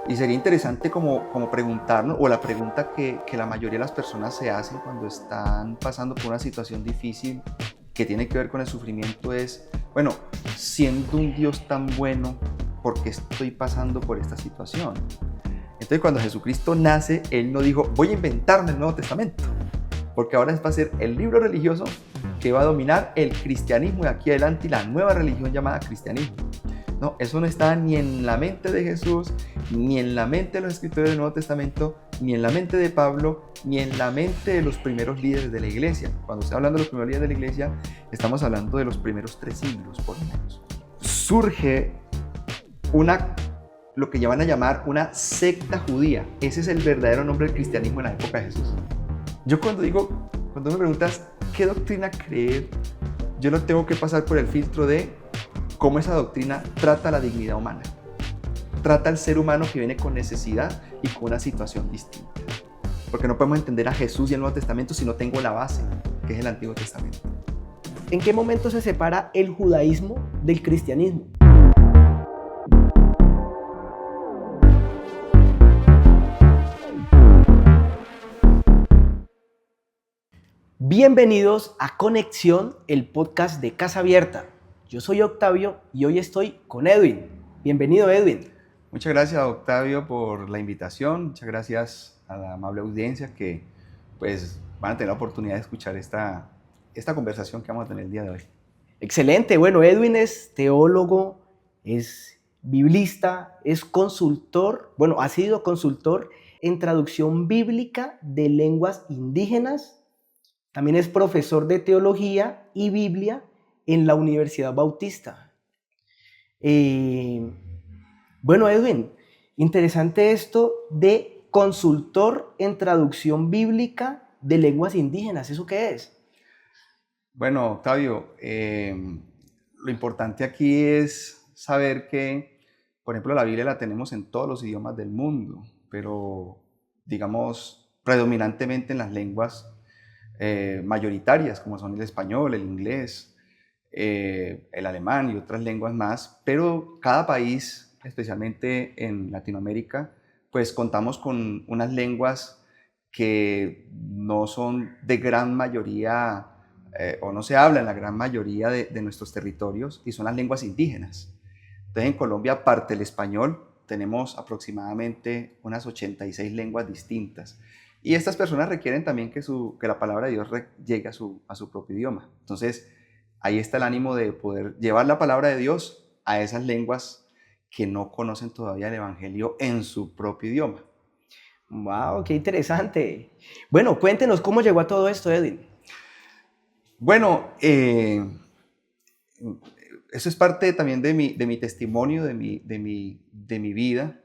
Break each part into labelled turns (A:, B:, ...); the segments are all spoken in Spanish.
A: Y sería interesante como preguntarnos, o la pregunta que la mayoría de las personas se hacen cuando están pasando por una situación difícil que tiene que ver con el sufrimiento es, bueno, siendo un Dios tan bueno, ¿por qué estoy pasando por esta situación? Entonces cuando Jesucristo nace, Él no dijo, voy a inventarme el Nuevo Testamento, porque ahora va a ser el libro religioso que va a dominar el cristianismo de aquí adelante y la nueva religión llamada cristianismo. No, eso no está ni en la mente de Jesús, ni en la mente de los escritores del Nuevo Testamento, ni en la mente de Pablo, ni en la mente de los primeros líderes de la iglesia. Cuando se hablando de los primeros líderes de la iglesia, estamos hablando de los primeros 3 siglos, por lo menos. Surge lo que van a llamar una secta judía. Ese es el verdadero nombre del cristianismo en la época de Jesús. Yo cuando me preguntas qué doctrina creer, yo no tengo que pasar por el filtro de cómo esa doctrina trata la dignidad humana, trata al ser humano que viene con necesidad y con una situación distinta. Porque no podemos entender a Jesús y el Nuevo Testamento si no tengo la base, que es el Antiguo Testamento.
B: ¿En qué momento se separa el judaísmo del cristianismo? Bienvenidos a Conexión, el podcast de Casa Abierta. Yo soy Octavio y hoy estoy con Edwin. Bienvenido, Edwin.
A: Muchas gracias, Octavio, por la invitación. Muchas gracias a la amable audiencia que pues, van a tener la oportunidad de escuchar esta conversación que vamos a tener el día de hoy.
B: Excelente. Bueno, Edwin es teólogo, es biblista, es consultor, ha sido consultor en traducción bíblica de lenguas indígenas. También es profesor de teología y Biblia en la Universidad Bautista. Edwin, interesante esto de consultor en traducción bíblica de lenguas indígenas. ¿Eso qué es?
A: Bueno, Octavio, lo importante aquí es saber que, por ejemplo, la Biblia la tenemos en todos los idiomas del mundo, pero digamos predominantemente en las lenguas mayoritarias, como son el español, el inglés, el alemán y otras lenguas más, pero cada país, especialmente en Latinoamérica, pues contamos con unas lenguas que no son de gran mayoría o no se habla en la gran mayoría de nuestros territorios y son las lenguas indígenas. Entonces en Colombia, aparte del español, tenemos aproximadamente unas 86 lenguas distintas. Y estas personas requieren también que la palabra de Dios llegue a su propio idioma. Entonces, ahí está el ánimo de poder llevar la palabra de Dios a esas lenguas que no conocen todavía el Evangelio en su propio idioma.
B: ¡Wow! ¡Qué interesante! Bueno, cuéntenos cómo llegó a todo esto, Edwin.
A: Bueno, eso es parte también de mi testimonio, de mi vida,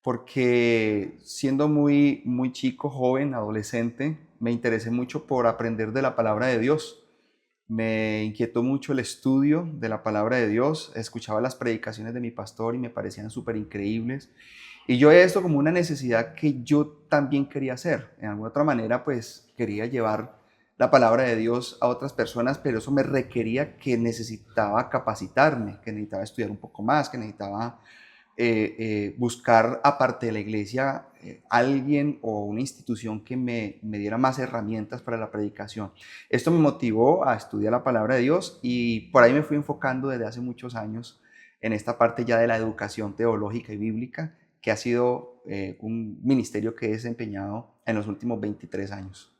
A: porque siendo muy chico, joven, adolescente, me interesé mucho por aprender de la palabra de Dios. Me inquietó mucho el estudio de la palabra de Dios. Escuchaba las predicaciones de mi pastor y me parecían súper increíbles. Y yo veía esto como una necesidad que yo también quería hacer. En alguna otra manera, pues quería llevar la palabra de Dios a otras personas, pero eso me requería que necesitaba capacitarme, que necesitaba estudiar un poco más, que necesitaba buscar, aparte de la iglesia, alguien o una institución que me diera más herramientas para la predicación. Esto me motivó a estudiar la palabra de Dios y por ahí me fui enfocando desde hace muchos años en esta parte ya de la educación teológica y bíblica, que ha sido un ministerio que he desempeñado en los últimos 23 años.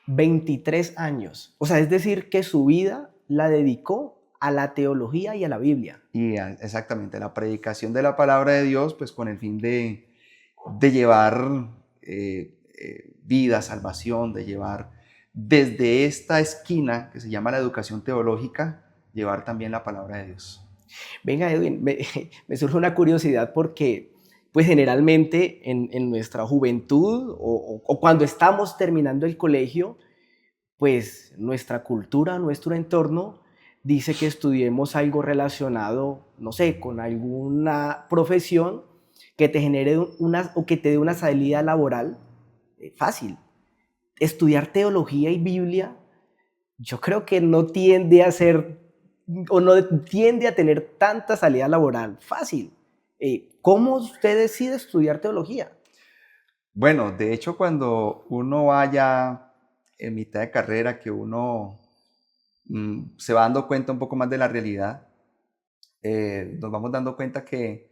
B: 23 años. O sea, es decir, que su vida la dedicó a la teología y a la Biblia.
A: Y exactamente, la predicación de la palabra de Dios, pues con el fin de llevar vida, salvación, de llevar desde esta esquina que se llama la educación teológica, llevar también la palabra de Dios.
B: Venga, Edwin, me surge una curiosidad porque pues generalmente en nuestra juventud o cuando estamos terminando el colegio, pues nuestra cultura, nuestro entorno dice que estudiemos algo relacionado, no sé, con alguna profesión que te genere o que te dé una salida laboral fácil. Estudiar teología y Biblia, yo creo que no tiende a ser o no tiende a tener tanta salida laboral fácil. ¿Cómo usted decide estudiar teología?
A: Bueno, de hecho, cuando uno vaya en mitad de carrera, que uno se va dando cuenta un poco más de la realidad, nos vamos dando cuenta que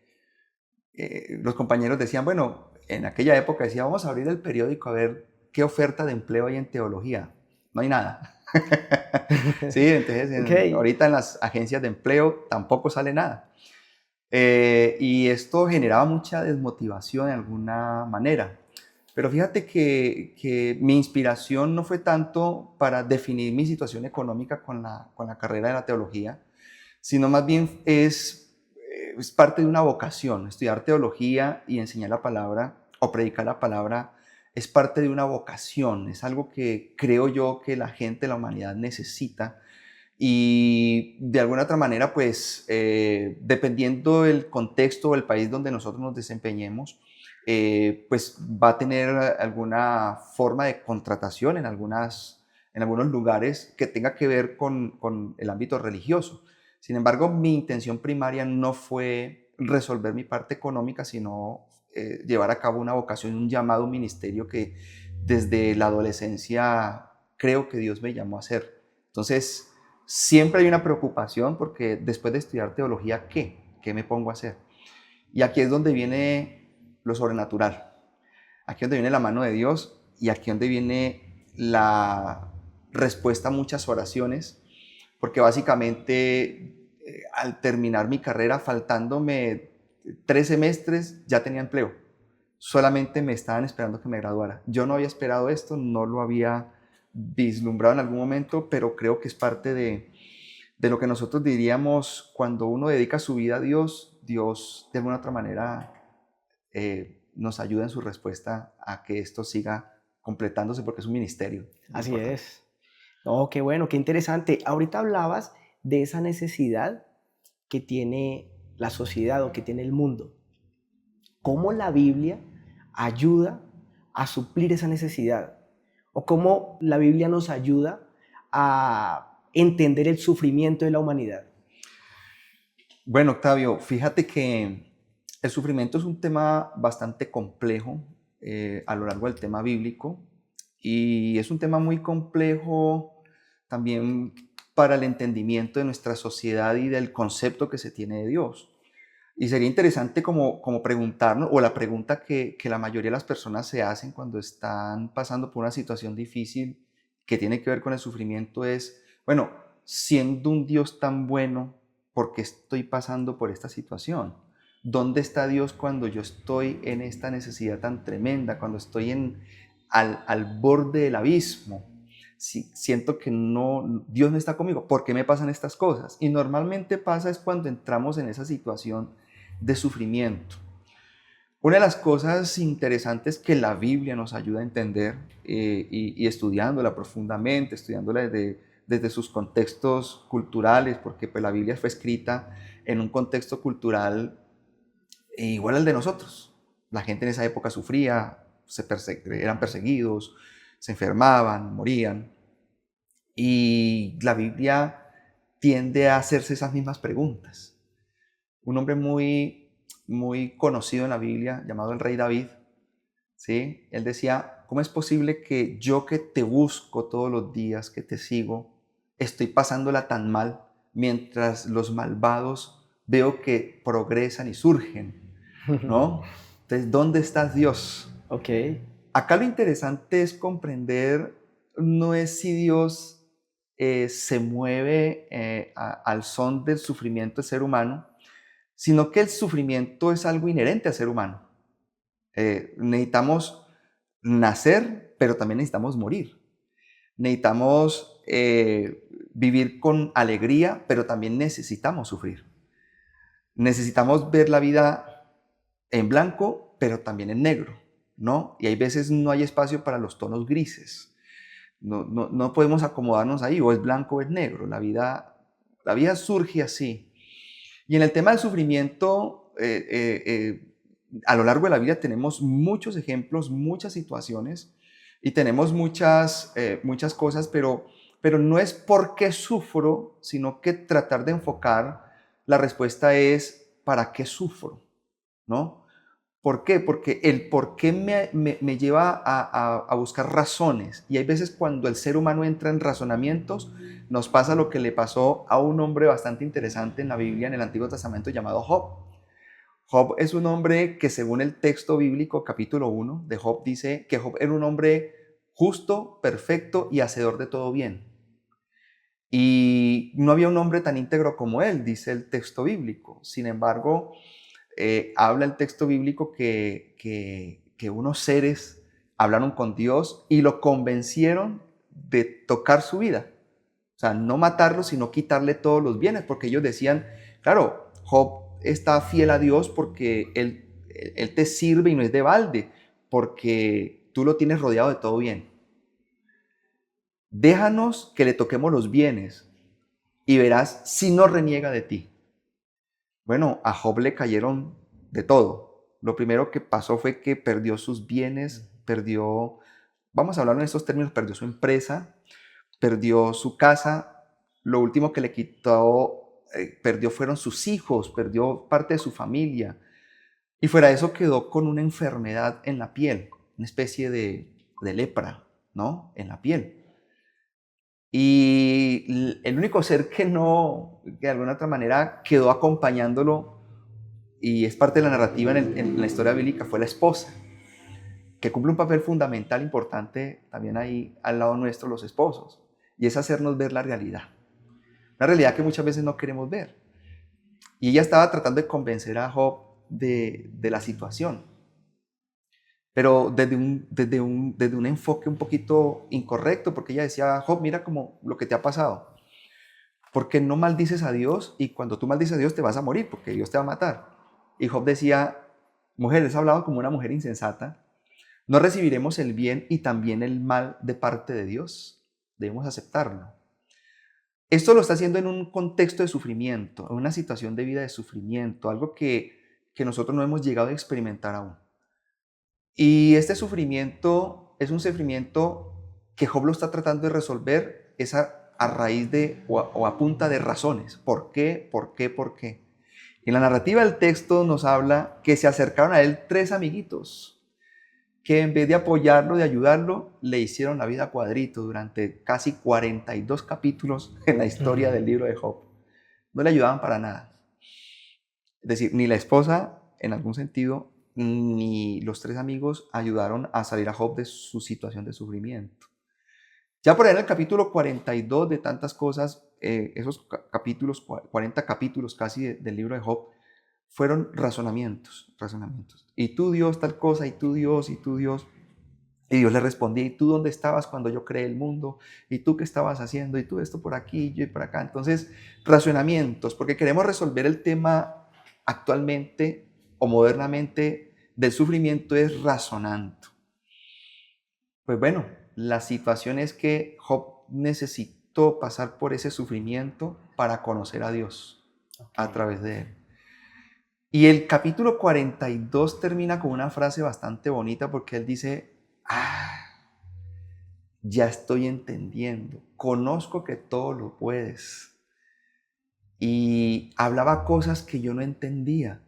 A: los compañeros decían, bueno, en aquella época decía, vamos a abrir el periódico a ver qué oferta de empleo hay en teología. No hay nada. Sí, entonces
B: Ok,
A: ahorita en las agencias de empleo tampoco sale nada. Y esto generaba mucha desmotivación de alguna manera. Pero fíjate que mi inspiración no fue tanto para definir mi situación económica con la carrera de la teología, sino más bien es parte de una vocación. Estudiar teología y enseñar la palabra o predicar la palabra es parte de una vocación, es algo que creo yo que la gente, la humanidad necesita y de alguna otra manera, pues, dependiendo del contexto o el país donde nosotros nos desempeñemos, pues va a tener alguna forma de contratación en algunos lugares que tenga que ver con el ámbito religioso. Sin embargo, mi intención primaria no fue resolver mi parte económica, sino llevar a cabo una vocación, un llamado, un ministerio que desde la adolescencia creo que Dios me llamó a hacer. Entonces, siempre hay una preocupación porque después de estudiar teología, ¿qué? ¿Qué me pongo a hacer? Y aquí es donde viene lo sobrenatural. Aquí es donde viene la mano de Dios y aquí es donde viene la respuesta a muchas oraciones, porque básicamente al terminar mi carrera, faltándome 3 semestres, ya tenía empleo. Solamente me estaban esperando que me graduara. Yo no había esperado esto, no lo había vislumbrado en algún momento, pero creo que es parte de lo que nosotros diríamos cuando uno dedica su vida a Dios, Dios de alguna otra manera nos ayuda en su respuesta a que esto siga completándose porque es un ministerio muy
B: así
A: importante.
B: es. No, qué bueno, qué interesante. Ahorita hablabas de esa necesidad que tiene la sociedad o que tiene el mundo. ¿Cómo la Biblia ayuda a suplir esa necesidad? ¿O cómo la Biblia nos ayuda a entender el sufrimiento de la humanidad?
A: Bueno, Octavio, fíjate que el sufrimiento es un tema bastante complejo a lo largo del tema bíblico y es un tema muy complejo también para el entendimiento de nuestra sociedad y del concepto que se tiene de Dios. Y sería interesante como preguntarnos, o la pregunta que la mayoría de las personas se hacen cuando están pasando por una situación difícil que tiene que ver con el sufrimiento es, bueno, siendo un Dios tan bueno, ¿por qué estoy pasando por esta situación? ¿Dónde está Dios cuando yo estoy en esta necesidad tan tremenda, cuando estoy al borde del abismo? Si siento que no, Dios no está conmigo, ¿por qué me pasan estas cosas? Y normalmente pasa es cuando entramos en esa situación de sufrimiento. Una de las cosas interesantes que la Biblia nos ayuda a entender y estudiándola profundamente, estudiándola desde sus contextos culturales, porque pues, la Biblia fue escrita en un contexto cultural igual al de nosotros. La gente en esa época sufría, eran perseguidos, se enfermaban, morían. Y la Biblia tiende a hacerse esas mismas preguntas. Un hombre muy conocido en la Biblia, llamado el rey David, ¿sí? Él decía, ¿cómo es posible que yo que te busco todos los días, que te sigo, estoy pasándola tan mal, mientras los malvados veo que progresan y surgen, ¿no? Entonces, ¿dónde estás, Dios?
B: Ok,
A: Acá lo interesante es comprender, no es si Dios se mueve al son del sufrimiento del ser humano, sino que el sufrimiento es algo inherente al ser humano. Necesitamos nacer, pero también necesitamos morir. Necesitamos vivir con alegría, pero también necesitamos sufrir. Necesitamos ver la vida en blanco, pero también en negro, ¿no? Y hay veces no hay espacio para los tonos grises. No podemos acomodarnos ahí, o es blanco o es negro. La vida surge así. Y en el tema del sufrimiento, a lo largo de la vida tenemos muchos ejemplos, muchas situaciones y tenemos muchas cosas, pero no es por qué sufro, sino que tratar de enfocar la respuesta es ¿para qué sufro? ¿no? ¿Por qué? Porque el por qué me lleva a buscar razones. Y hay veces cuando el ser humano entra en razonamientos, nos pasa lo que le pasó a un hombre bastante interesante en la Biblia, en el Antiguo Testamento, llamado Job. Job es un hombre que, según el texto bíblico, capítulo 1 de Job, dice que Job era un hombre justo, perfecto y hacedor de todo bien. Y no había un hombre tan íntegro como él, dice el texto bíblico. Sin embargo, habla el texto bíblico que unos seres hablaron con Dios y lo convencieron de tocar su vida. O sea, no matarlo, sino quitarle todos los bienes, porque ellos decían, claro, Job está fiel a Dios porque él te sirve y no es de balde, porque tú lo tienes rodeado de todo bien. Déjanos que le toquemos los bienes y verás si no reniega de ti. Bueno, a Job le cayeron de todo. Lo primero que pasó fue que perdió sus bienes, perdió, vamos a hablar en estos términos, perdió su empresa, perdió su casa. Lo último que le quitó, perdió fueron sus hijos, perdió parte de su familia. Y fuera de eso quedó con una enfermedad en la piel, una especie de lepra, ¿no? En la piel. Y el único ser que no, que de alguna otra manera quedó acompañándolo, y es parte de la narrativa en la historia bíblica, fue la esposa, que cumple un papel fundamental, importante también ahí al lado nuestro, los esposos, y es hacernos ver la realidad. Una realidad que muchas veces no queremos ver. Y ella estaba tratando de convencer a Job de la situación, pero desde un enfoque un poquito incorrecto, porque ella decía, Job, mira como lo que te ha pasado. Porque no maldices a Dios y cuando tú maldices a Dios te vas a morir porque Dios te va a matar. Y Job decía, mujer, has hablado como una mujer insensata. No recibiremos el bien y también el mal de parte de Dios. Debemos aceptarlo. Esto lo está haciendo en un contexto de sufrimiento, en una situación de vida de sufrimiento, algo que nosotros no hemos llegado a experimentar aún. Y este sufrimiento es un sufrimiento que Job lo está tratando de resolver a raíz de o a punta de razones. ¿Por qué? ¿Por qué? ¿Por qué? En la narrativa del texto nos habla que se acercaron a él tres amiguitos que en vez de apoyarlo, de ayudarlo, le hicieron la vida a cuadrito durante casi 42 capítulos en la historia del libro de Job. No le ayudaban para nada. Es decir, ni la esposa, en algún sentido, ni los tres amigos ayudaron a salir a Job de su situación de sufrimiento. Ya por ahí en el capítulo 42 de tantas cosas, esos capítulos, 40 capítulos casi del libro de Job, fueron razonamientos. Y tú Dios tal cosa, y tú Dios, y tú Dios. Y Dios le respondía, ¿y tú dónde estabas cuando yo creé el mundo? ¿Y tú qué estabas haciendo? ¿Y tú esto por aquí, y yo por acá? Entonces, razonamientos, porque queremos resolver el tema actualmente o modernamente del sufrimiento es razonando. Pues bueno, la situación es que Job necesitó pasar por ese sufrimiento para conocer a Dios a través de él. Y el capítulo 42 termina con una frase bastante bonita porque él dice, ya estoy entendiendo, conozco que todo lo puedes. Y hablaba cosas que yo no entendía,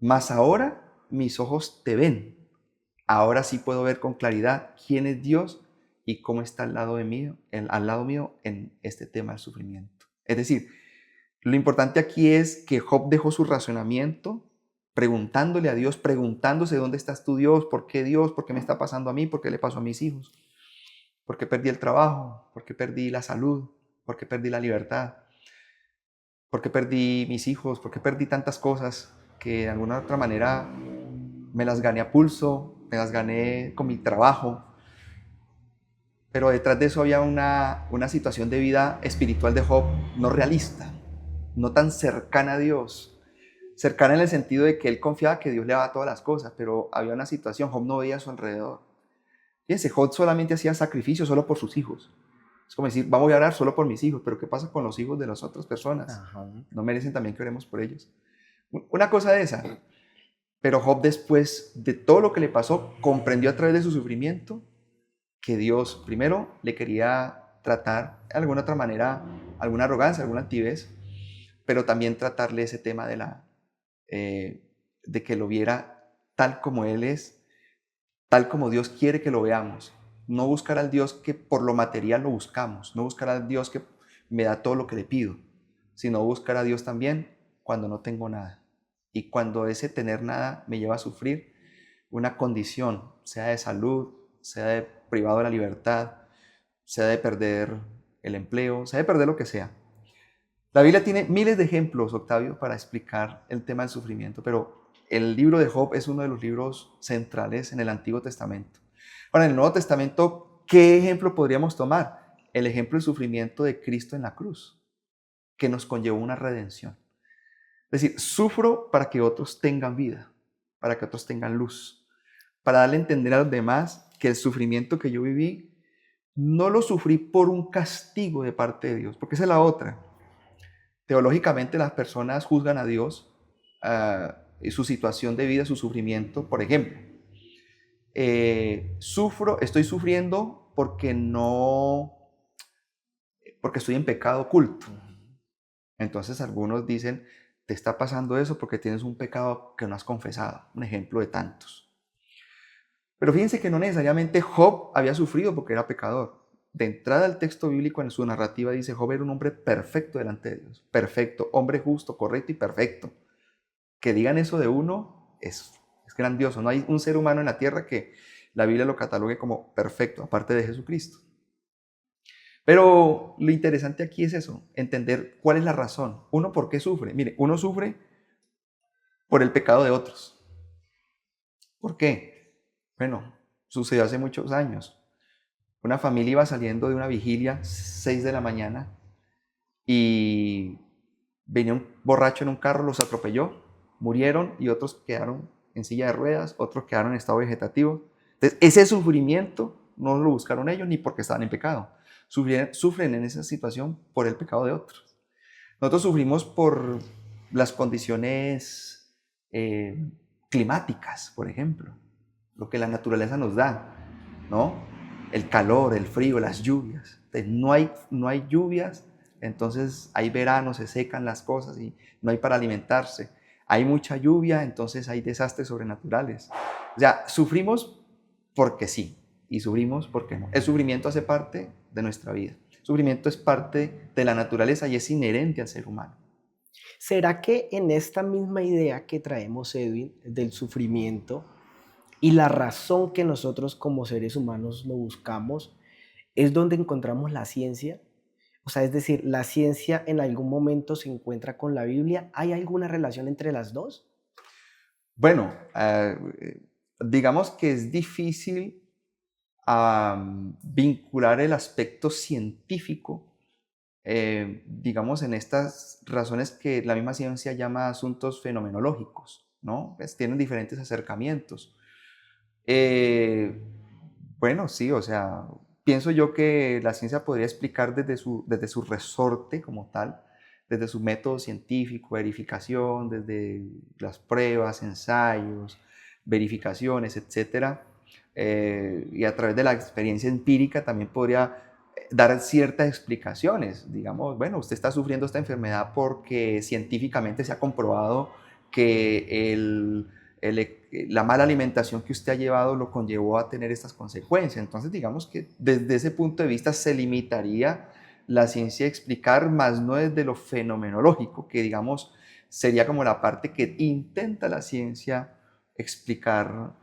A: mas ahora mis ojos te ven. Ahora sí puedo ver con claridad quién es Dios y cómo está al lado mío en este tema del sufrimiento. Es decir, lo importante aquí es que Job dejó su razonamiento preguntándole a Dios, preguntándose dónde estás tú, Dios, por qué me está pasando a mí, por qué le pasó a mis hijos, por qué perdí el trabajo, por qué perdí la salud, por qué perdí la libertad, por qué perdí mis hijos, por qué perdí tantas cosas que de alguna otra manera me las gané a pulso, me las gané con mi trabajo. Pero detrás de eso había una situación de vida espiritual de Job no realista, no tan cercana a Dios. Cercana en el sentido de que él confiaba que Dios le daba todas las cosas, pero había una situación, Job no veía a su alrededor. Fíjense, Job solamente hacía sacrificios solo por sus hijos. Es como decir, vamos a orar solo por mis hijos, pero ¿qué pasa con los hijos de las otras personas? Ajá. ¿No merecen también que oremos por ellos? Una cosa de esa. Pero Job, después de todo lo que le pasó, comprendió a través de su sufrimiento que Dios primero le quería tratar de alguna otra manera, alguna arrogancia, alguna altivez, pero también tratarle ese tema de de que lo viera tal como Él es, tal como Dios quiere que lo veamos. No buscar al Dios que por lo material lo buscamos, no buscar al Dios que me da todo lo que le pido, sino buscar a Dios también cuando no tengo nada. Y cuando ese tener nada me lleva a sufrir una condición, sea de salud, sea de privado de la libertad, sea de perder el empleo, sea de perder lo que sea. La Biblia tiene miles de ejemplos, Octavio, para explicar el tema del sufrimiento, pero el libro de Job es uno de los libros centrales en el Antiguo Testamento. Ahora, en el Nuevo Testamento, ¿qué ejemplo podríamos tomar? El ejemplo del sufrimiento de Cristo en la cruz, que nos conllevó una redención. Es decir, sufro para que otros tengan vida, para que otros tengan luz, para darle a entender a los demás que el sufrimiento que yo viví no lo sufrí por un castigo de parte de Dios, porque esa es la otra. Teológicamente las personas juzgan a Dios y su situación de vida, su sufrimiento. Por ejemplo, estoy sufriendo porque estoy en pecado oculto. Entonces algunos dicen, te está pasando eso porque tienes un pecado que no has confesado. Un ejemplo de tantos. Pero fíjense que no necesariamente Job había sufrido porque era pecador. De entrada al texto bíblico en su narrativa dice, Job era un hombre perfecto delante de Dios. Perfecto, hombre justo, correcto y perfecto. Que digan eso de uno es grandioso. No hay un ser humano en la tierra que la Biblia lo catalogue como perfecto, aparte de Jesucristo. Pero lo interesante aquí es eso, entender cuál es la razón. Uno, ¿por qué sufre? Mire, uno sufre por el pecado de otros. ¿Por qué? Bueno, sucedió hace muchos años. Una familia iba saliendo de una vigilia, 6 de la mañana, y venía un borracho en un carro, los atropelló, murieron y otros quedaron en silla de ruedas, otros quedaron en estado vegetativo. Entonces, ese sufrimiento no lo buscaron ellos ni porque estaban en pecado. Sufren en esa situación por el pecado de otros. Nosotros sufrimos por las condiciones climáticas, por ejemplo, lo que la naturaleza nos da, ¿no? El calor, el frío, las lluvias. Entonces, no hay lluvias, entonces hay verano, se secan las cosas y no hay para alimentarse. Hay mucha lluvia, entonces hay desastres sobrenaturales. O sea, sufrimos porque sí y sufrimos porque no. El sufrimiento hace parte de nuestra vida. El sufrimiento es parte de la naturaleza y es inherente al ser humano.
B: ¿Será que en esta misma idea que traemos, Edwin, del sufrimiento y la razón que nosotros como seres humanos lo buscamos, es donde encontramos la ciencia? O sea, es decir, ¿la ciencia en algún momento se encuentra con la Biblia? ¿Hay alguna relación entre las dos?
A: Bueno, digamos que es difícil vincular el aspecto científico, digamos, en estas razones que la misma ciencia llama asuntos fenomenológicos, ¿no? Pues tienen diferentes acercamientos. Eh, bueno, sí, o sea, pienso yo que la ciencia podría explicar desde su resorte como tal, desde su método científico, verificación, desde las pruebas, ensayos, verificaciones, etcétera, y a través de la experiencia empírica también podría dar ciertas explicaciones. Digamos, bueno, usted está sufriendo esta enfermedad porque científicamente se ha comprobado que la mala alimentación que usted ha llevado lo conllevó a tener estas consecuencias. Entonces, digamos que desde ese punto de vista se limitaría la ciencia a explicar, más no desde lo fenomenológico, que digamos sería como la parte que intenta la ciencia explicar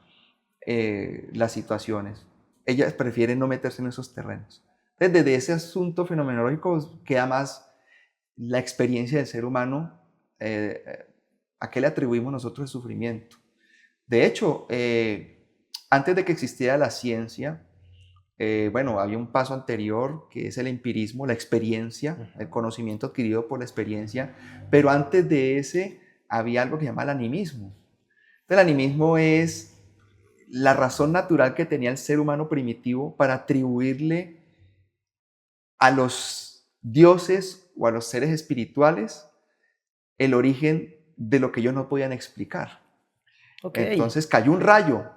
A: las situaciones. Ellas prefieren no meterse en esos terrenos. Entonces, desde ese asunto fenomenológico queda más la experiencia del ser humano, a qué le atribuimos nosotros el sufrimiento. De hecho, antes de que existiera la ciencia, bueno, había un paso anterior que es el empirismo, la experiencia, el conocimiento adquirido por la experiencia, pero antes de ese había algo que se llama el animismo. El animismo es la razón natural que tenía el ser humano primitivo para atribuirle a los dioses o a los seres espirituales el origen de lo que ellos no podían explicar.
B: Okay.
A: Entonces cayó un rayo,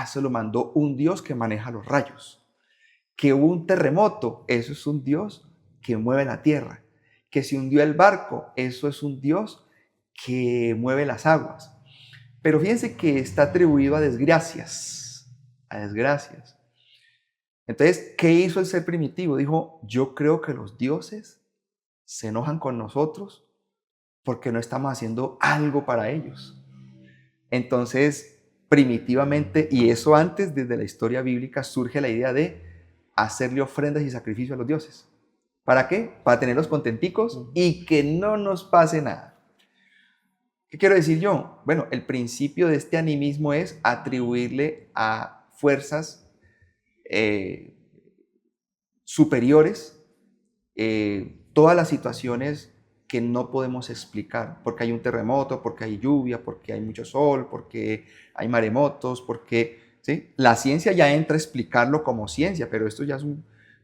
A: se lo mandó un dios que maneja los rayos. Que hubo un terremoto, eso es un dios que mueve la tierra. Que se hundió el barco, eso es un dios que mueve las aguas. Pero fíjense que está atribuido a desgracias, a desgracias. Entonces, ¿qué hizo el ser primitivo? Dijo, yo creo que los dioses se enojan con nosotros porque no estamos haciendo algo para ellos. Entonces, primitivamente, y eso antes, desde la historia bíblica, surge la idea de hacerle ofrendas y sacrificios a los dioses. ¿Para qué? Para tenerlos contenticos y que no nos pase nada. ¿Qué quiero decir yo? Bueno, el principio de este animismo es atribuirle a fuerzas superiores todas las situaciones que no podemos explicar, porque hay un terremoto, porque hay lluvia, porque hay mucho sol, porque hay maremotos, porque ¿sí? La ciencia ya entra a explicarlo como ciencia, pero esto ya es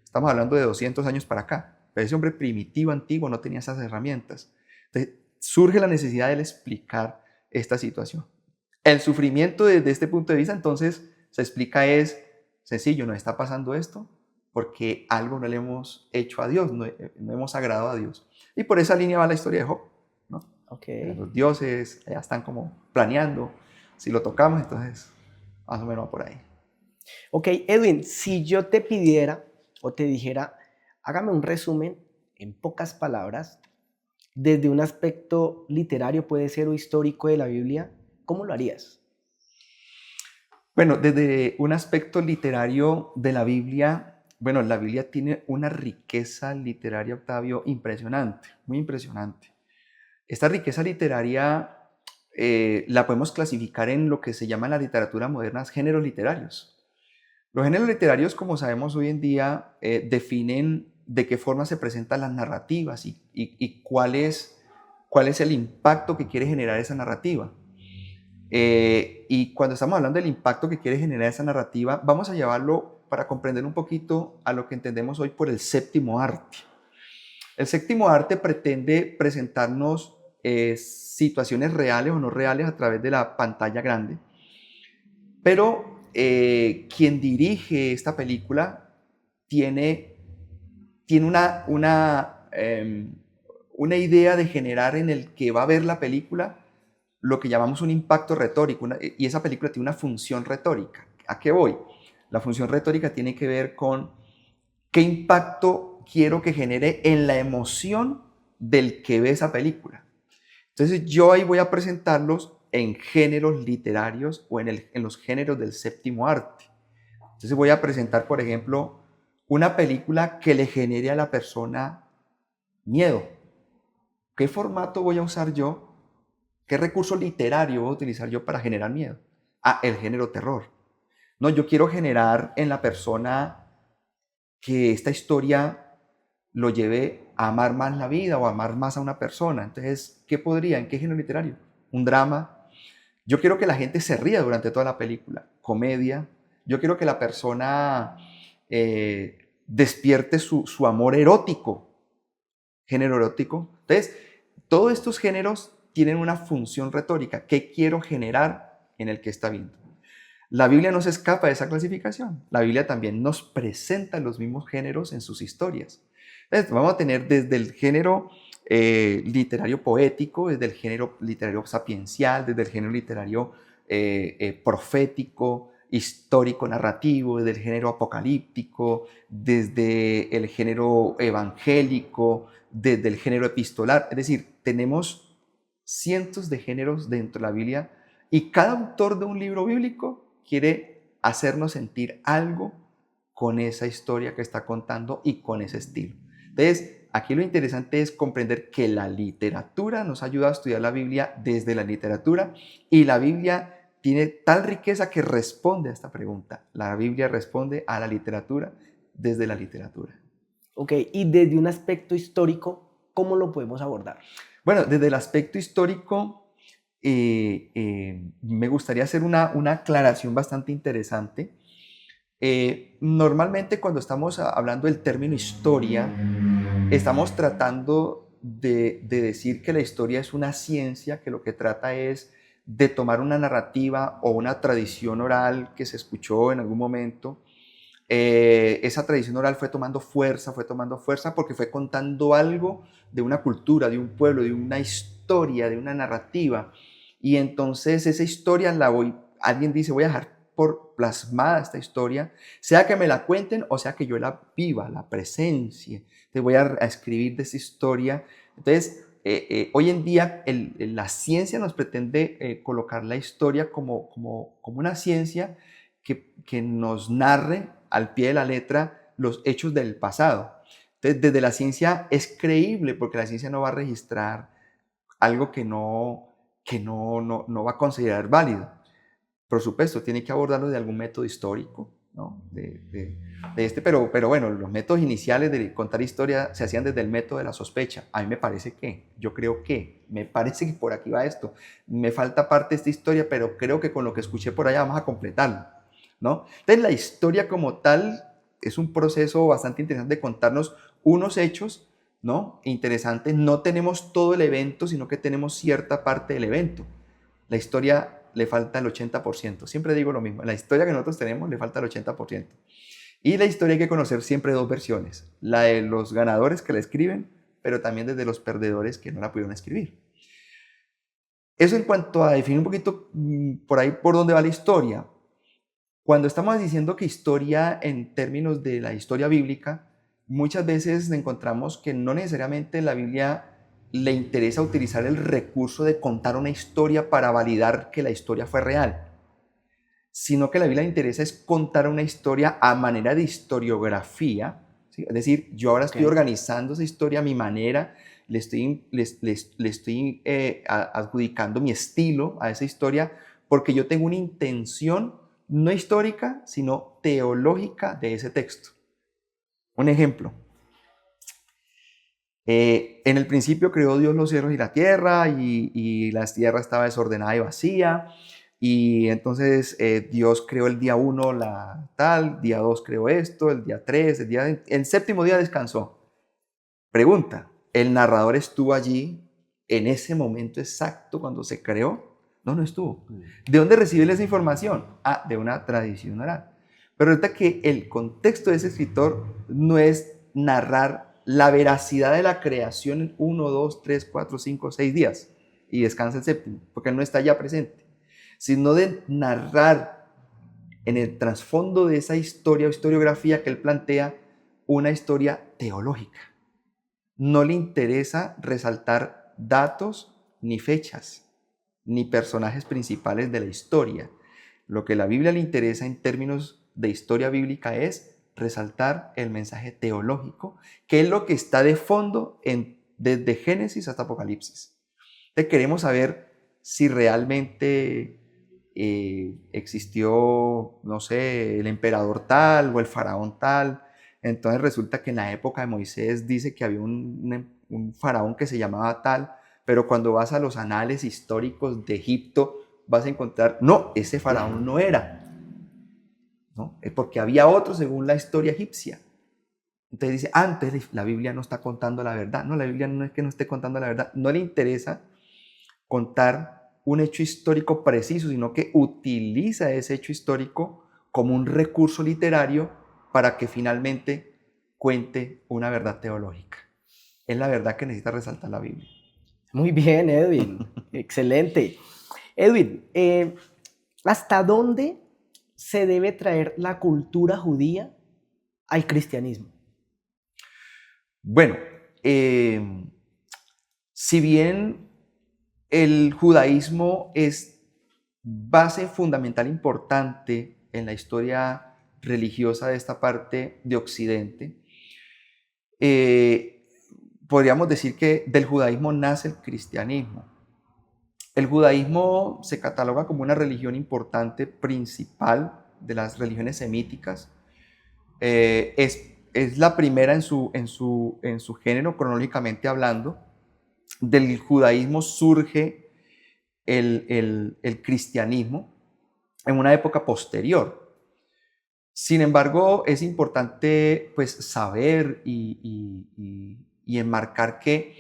A: estamos hablando de 200 años para acá. Pero ese hombre primitivo, antiguo, no tenía esas herramientas. Entonces, surge la necesidad de explicar esta situación. El sufrimiento desde este punto de vista, entonces, se explica es sencillo, nos está pasando esto porque algo no le hemos hecho a Dios, no hemos agradado a Dios. Y por esa línea va la historia de Job, ¿no?
B: Okay.
A: Los dioses ya están como planeando, si lo tocamos, entonces más o menos va por ahí.
B: Ok, Edwin, si yo te pidiera o te dijera, hágame un resumen en pocas palabras, desde un aspecto literario, puede ser, o histórico de la Biblia, ¿cómo lo harías?
A: Bueno, desde un aspecto literario de la Biblia, bueno, la Biblia tiene una riqueza literaria, Octavio, impresionante, muy impresionante. Esta riqueza literaria la podemos clasificar en lo que se llama en la literatura moderna géneros literarios. Los géneros literarios, como sabemos hoy en día, definen de qué forma se presentan las narrativas y cuál es el impacto que quiere generar esa narrativa. Y cuando estamos hablando del impacto que quiere generar esa narrativa, vamos a llevarlo para comprender un poquito a lo que entendemos hoy por el séptimo arte. El séptimo arte pretende presentarnos situaciones reales o no reales a través de la pantalla grande, pero quien dirige esta película tiene una idea de generar en el que va a ver la película lo que llamamos un impacto retórico, y esa película tiene una función retórica. ¿A qué voy? La función retórica tiene que ver con qué impacto quiero que genere en la emoción del que ve esa película. Entonces yo ahí voy a presentarlos en géneros literarios o en los géneros del séptimo arte. Entonces voy a presentar, por ejemplo, una película que le genere a la persona miedo. ¿Qué formato voy a usar yo? ¿Qué recurso literario voy a utilizar yo para generar miedo? Ah, el género terror. No, yo quiero generar en la persona que esta historia lo lleve a amar más la vida o a amar más a una persona. Entonces, ¿qué podría? ¿En qué género literario? Un drama. Yo quiero que la gente se ría durante toda la película. Comedia. Yo quiero que la persona despierte su amor erótico. Género erótico. Entonces, todos estos géneros tienen una función retórica. ¿Qué quiero generar en el que está viendo? La Biblia no se escapa de esa clasificación. La Biblia también nos presenta los mismos géneros en sus historias. Entonces, vamos a tener desde el género literario poético, desde el género literario sapiencial, desde el género literario profético, histórico, narrativo, desde el género apocalíptico, desde el género evangélico, desde el género epistolar. Es decir, tenemos cientos de géneros dentro de la Biblia y cada autor de un libro bíblico quiere hacernos sentir algo con esa historia que está contando y con ese estilo. Entonces, aquí lo interesante es comprender que la literatura nos ayuda a estudiar la Biblia desde la literatura y la Biblia tiene tal riqueza que responde a esta pregunta. La Biblia responde a la literatura desde la literatura.
B: Ok, y desde un aspecto histórico, ¿cómo lo podemos abordar?
A: Bueno, desde el aspecto histórico, me gustaría hacer una aclaración bastante interesante. Normalmente cuando estamos hablando del término historia, estamos tratando de decir que la historia es una ciencia que lo que trata es de tomar una narrativa o una tradición oral que se escuchó en algún momento. Esa tradición oral fue tomando fuerza porque fue contando algo de una cultura, de un pueblo, de una historia, de una narrativa. y entonces esa historia alguien dice, voy a dejar por plasmada esta historia, sea que me la cuenten o sea que yo la viva, la presencie. Te voy a escribir de esa historia. Entonces, hoy en día la ciencia nos pretende colocar la historia como una ciencia que nos narre al pie de la letra los hechos del pasado. Entonces, desde la ciencia es creíble porque la ciencia no va a registrar algo que no va a considerar válido. Por supuesto, tiene que abordarlo de algún método histórico, ¿no? Pero bueno, los métodos iniciales de contar historia se hacían desde el método de la sospecha. A mí me parece que por aquí va esto. Me falta parte de esta historia, pero creo que con lo que escuché por allá vamos a completarlo, ¿no? Entonces, la historia como tal es un proceso bastante interesante de contarnos unos hechos, ¿no? Interesantes. No tenemos todo el evento, sino que tenemos cierta parte del evento. La historia le falta el 80%. Siempre digo lo mismo. La historia que nosotros tenemos le falta el 80%. Y la historia hay que conocer siempre dos versiones. La de los ganadores que la escriben, pero también desde los perdedores que no la pudieron escribir. Eso en cuanto a definir un poquito por ahí por dónde va la historia. Cuando estamos diciendo que historia en términos de la historia bíblica, muchas veces encontramos que no necesariamente la Biblia le interesa utilizar el recurso de contar una historia para validar que la historia fue real, sino que la Biblia le interesa es contar una historia a manera de historiografía, ¿sí? Es decir, yo ahora estoy organizando esa historia a mi manera, le estoy adjudicando mi estilo a esa historia porque yo tengo una intención no histórica, sino teológica de ese texto. Un ejemplo. En el principio creó Dios los cielos y la tierra y la tierra estaba desordenada y vacía. Y entonces Dios creó el día 1 día 2 creó esto, el día 3, el séptimo día descansó. Pregunta, ¿el narrador estuvo allí en ese momento exacto cuando se creó? No estuvo. ¿De dónde recibe esa información? De una tradición oral. Pero resulta que el contexto de ese escritor no es narrar la veracidad de la creación en 1, 2, 3, 4, 5, 6 días y descansa el séptimo, porque él no está ya presente, sino de narrar en el trasfondo de esa historia o historiografía que él plantea una historia teológica. No le interesa resaltar datos ni fechas, ni personajes principales de la historia. Lo que la Biblia le interesa en términos de historia bíblica es resaltar el mensaje teológico, que es lo que está de fondo desde Génesis hasta Apocalipsis. Entonces queremos saber si realmente existió, no sé, el emperador tal o el faraón tal. Entonces resulta que en la época de Moisés dice que había un faraón que se llamaba tal, pero cuando vas a los anales históricos de Egipto vas a encontrar, no, ese faraón no era, ¿no? Es porque había otro según la historia egipcia. Entonces dice, antes la Biblia no está contando la verdad. No, la Biblia no es que no esté contando la verdad, no le interesa contar un hecho histórico preciso, sino que utiliza ese hecho histórico como un recurso literario para que finalmente cuente una verdad teológica. Es la verdad que necesita resaltar la Biblia.
B: Muy bien, Edwin. Excelente. Edwin, ¿hasta dónde se debe traer la cultura judía al cristianismo?
A: Bueno, si bien el judaísmo es base fundamental importante en la historia religiosa de esta parte de Occidente, podríamos decir que del judaísmo nace el cristianismo. El judaísmo se cataloga como una religión importante, principal de las religiones semíticas. Es la primera en su género, cronológicamente hablando. Del judaísmo surge el cristianismo en una época posterior. Sin embargo, es importante pues, saber y enmarcar que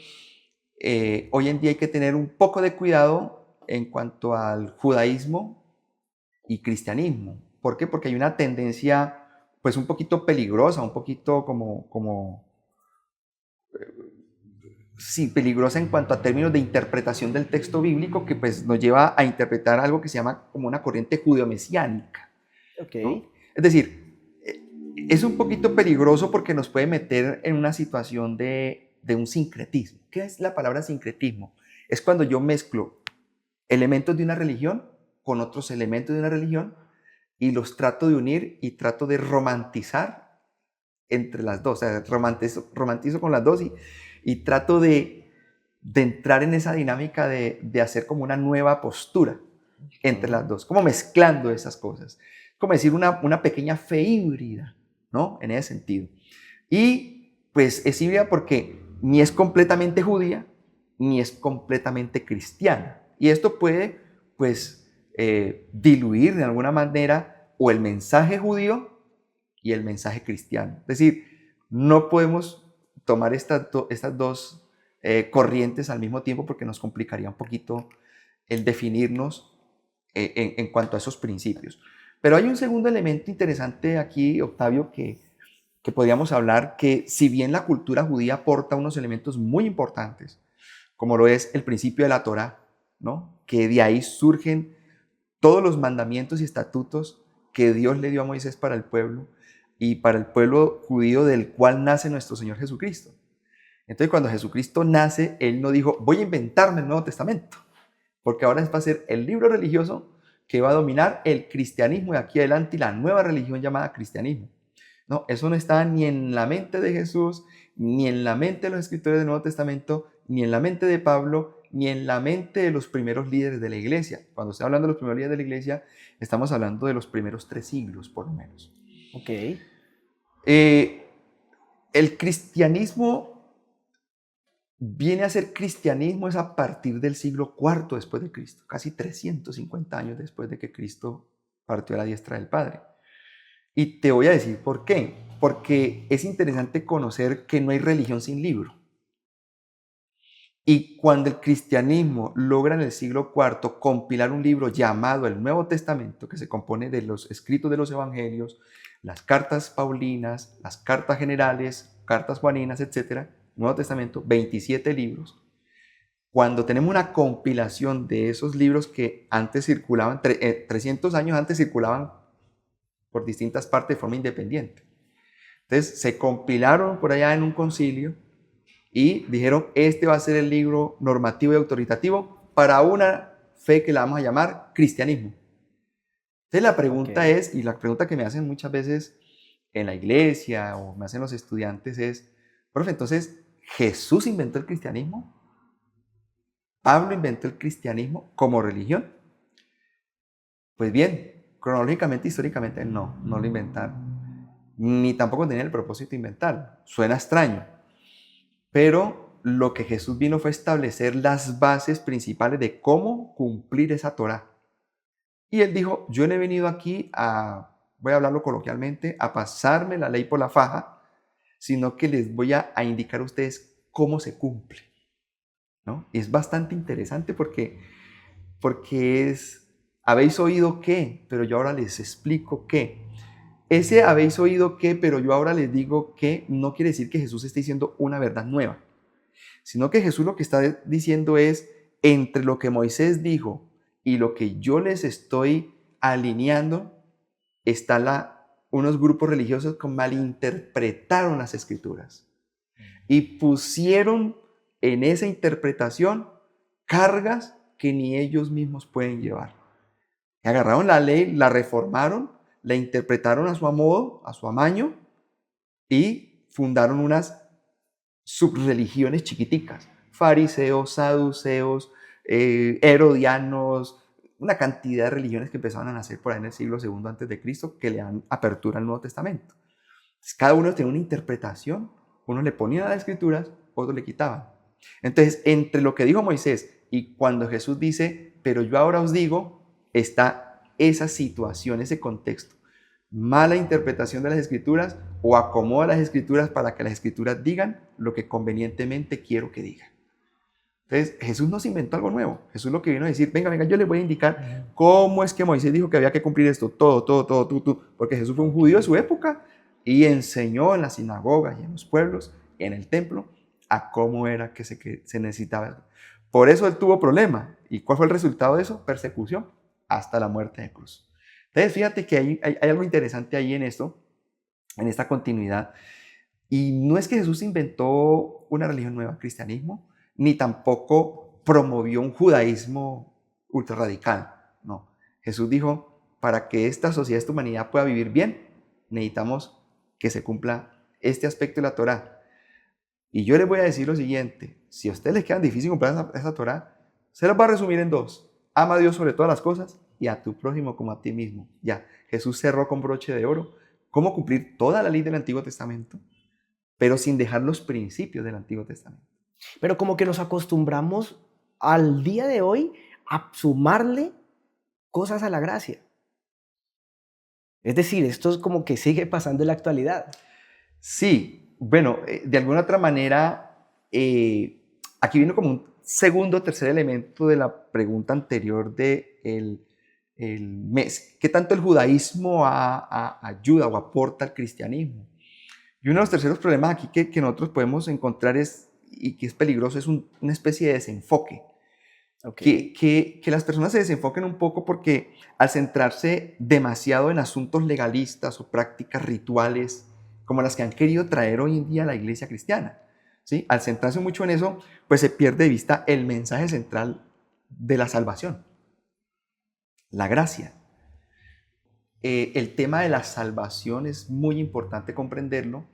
A: hoy en día hay que tener un poco de cuidado en cuanto al judaísmo y cristianismo. ¿Por qué? Porque hay una tendencia pues un poquito peligrosa, un poquito como sí, peligrosa en cuanto a términos de interpretación del texto bíblico, que pues nos lleva a interpretar algo que se llama como una corriente judeo-mesiánica,
B: Ok.
A: ¿no? Es decir, es un poquito peligroso porque nos puede meter en una situación de un sincretismo. ¿Qué es la palabra sincretismo? Es cuando yo mezclo elementos de una religión con otros elementos de una religión y los trato de unir y trato de romantizar entre las dos. O sea, romantizo con las dos y trato de entrar en esa dinámica de hacer como una nueva postura entre las dos, como mezclando esas cosas. Como decir una pequeña fe híbrida, ¿no? En ese sentido. Y pues es híbrida porque ni es completamente judía, ni es completamente cristiana. Y esto puede, pues, diluir de alguna manera o el mensaje judío y el mensaje cristiano. Es decir, no podemos tomar estas dos corrientes al mismo tiempo porque nos complicaría un poquito el definirnos en cuanto a esos principios. Pero hay un segundo elemento interesante aquí, Octavio, que podríamos hablar, que si bien la cultura judía aporta unos elementos muy importantes, como lo es el principio de la Torá, ¿no? Que de ahí surgen todos los mandamientos y estatutos que Dios le dio a Moisés para el pueblo y para el pueblo judío del cual nace nuestro Señor Jesucristo. Entonces, cuando Jesucristo nace, Él no dijo, voy a inventarme el Nuevo Testamento, porque ahora va a ser el libro religioso que va a dominar el cristianismo de aquí adelante y la nueva religión llamada cristianismo. No, eso no estaba ni en la mente de Jesús, ni en la mente de los escritores del Nuevo Testamento, ni en la mente de Pablo, ni en la mente de los primeros líderes de la iglesia. Cuando estoy hablando de los primeros líderes de la iglesia, estamos hablando de los primeros 3 siglos, por lo menos.
B: Ok.
A: El cristianismo viene a ser cristianismo es a partir del siglo IV después de Cristo, casi 350 años después de que Cristo partió a la diestra del Padre. Y te voy a decir por qué. Porque es interesante conocer que no hay religión sin libro. Y cuando el cristianismo logra en el siglo IV compilar un libro llamado el Nuevo Testamento, que se compone de los escritos de los evangelios, las cartas paulinas, las cartas generales, cartas juaninas, etc., Nuevo Testamento, 27 libros. Cuando tenemos una compilación de esos libros que antes circulaban, 300 años antes circulaban por distintas partes de forma independiente. Entonces se compilaron por allá en un concilio y dijeron, este va a ser el libro normativo y autoritativo para una fe que la vamos a llamar cristianismo. Entonces la pregunta es, y la pregunta que me hacen muchas veces en la iglesia o me hacen los estudiantes es, profe, entonces, ¿Jesús inventó el cristianismo? ¿Pablo inventó el cristianismo como religión? Pues bien, cronológicamente, históricamente, no lo inventaron. Ni tampoco tenía el propósito de inventar. Suena extraño. Pero lo que Jesús vino fue establecer las bases principales de cómo cumplir esa Torá. Y él dijo, yo no he venido aquí voy a hablarlo coloquialmente, a pasarme la ley por la faja, sino que les voy a indicar a ustedes cómo se cumple, ¿no? Y es bastante interesante porque habéis oído qué, pero yo ahora les explico qué. Ese habéis oído qué, pero yo ahora les digo qué, no quiere decir que Jesús esté diciendo una verdad nueva, sino que Jesús lo que está diciendo es, entre lo que Moisés dijo y lo que yo les estoy alineando, está unos grupos religiosos que malinterpretaron las escrituras y pusieron en esa interpretación cargas que ni ellos mismos pueden llevar. Agarraron la ley, la reformaron, la interpretaron a su modo, a su amaño y fundaron unas subreligiones chiquiticas, fariseos, saduceos, herodianos, una cantidad de religiones que empezaron a nacer por ahí en el siglo II antes de Cristo que le dan apertura al Nuevo Testamento. Entonces, cada uno tiene una interpretación, uno le ponía las escrituras, otros le quitaban. Entonces, entre lo que dijo Moisés y cuando Jesús dice, pero yo ahora os digo, está esa situación, ese contexto. Mala interpretación de las escrituras o acomoda las escrituras para que las escrituras digan lo que convenientemente quiero que digan. Entonces, Jesús no se inventó algo nuevo. Jesús lo que vino a decir, venga, yo les voy a indicar cómo es que Moisés dijo que había que cumplir esto, todo, porque Jesús fue un judío de su época y enseñó en las sinagogas y en los pueblos, en el templo, a cómo era que se necesitaba. Por eso él tuvo problema. ¿Y cuál fue el resultado de eso? Persecución hasta la muerte de cruz. Entonces, fíjate que hay algo interesante ahí en esto, en esta continuidad. Y no es que Jesús inventó una religión nueva, cristianismo, ni tampoco promovió un judaísmo ultra radical. No. Jesús dijo, para que esta sociedad, esta humanidad pueda vivir bien, necesitamos que se cumpla este aspecto de la Torá. Y yo les voy a decir lo siguiente, si a ustedes les queda difícil cumplir esa Torá, se las va a resumir en dos. Ama a Dios sobre todas las cosas y a tu prójimo como a ti mismo. Ya, Jesús cerró con broche de oro cómo cumplir toda la ley del Antiguo Testamento, pero sin dejar los principios del Antiguo Testamento.
B: Pero como que nos acostumbramos al día de hoy a sumarle cosas a la gracia. Es decir, esto es como que sigue pasando en la actualidad.
A: Sí, bueno, de alguna otra manera, aquí vino como un segundo o tercer elemento de la pregunta anterior de el mes. ¿Qué tanto el judaísmo ayuda o aporta al cristianismo? Y uno de los terceros problemas aquí que nosotros podemos encontrar y que es peligroso, es una especie de desenfoque.
B: Okay.
A: Que las personas se desenfoquen un poco porque al centrarse demasiado en asuntos legalistas o prácticas rituales, como las que han querido traer hoy en día a la iglesia cristiana, ¿sí? Al centrarse mucho en eso, pues se pierde de vista el mensaje central de la salvación, la gracia. El tema de la salvación es muy importante comprenderlo,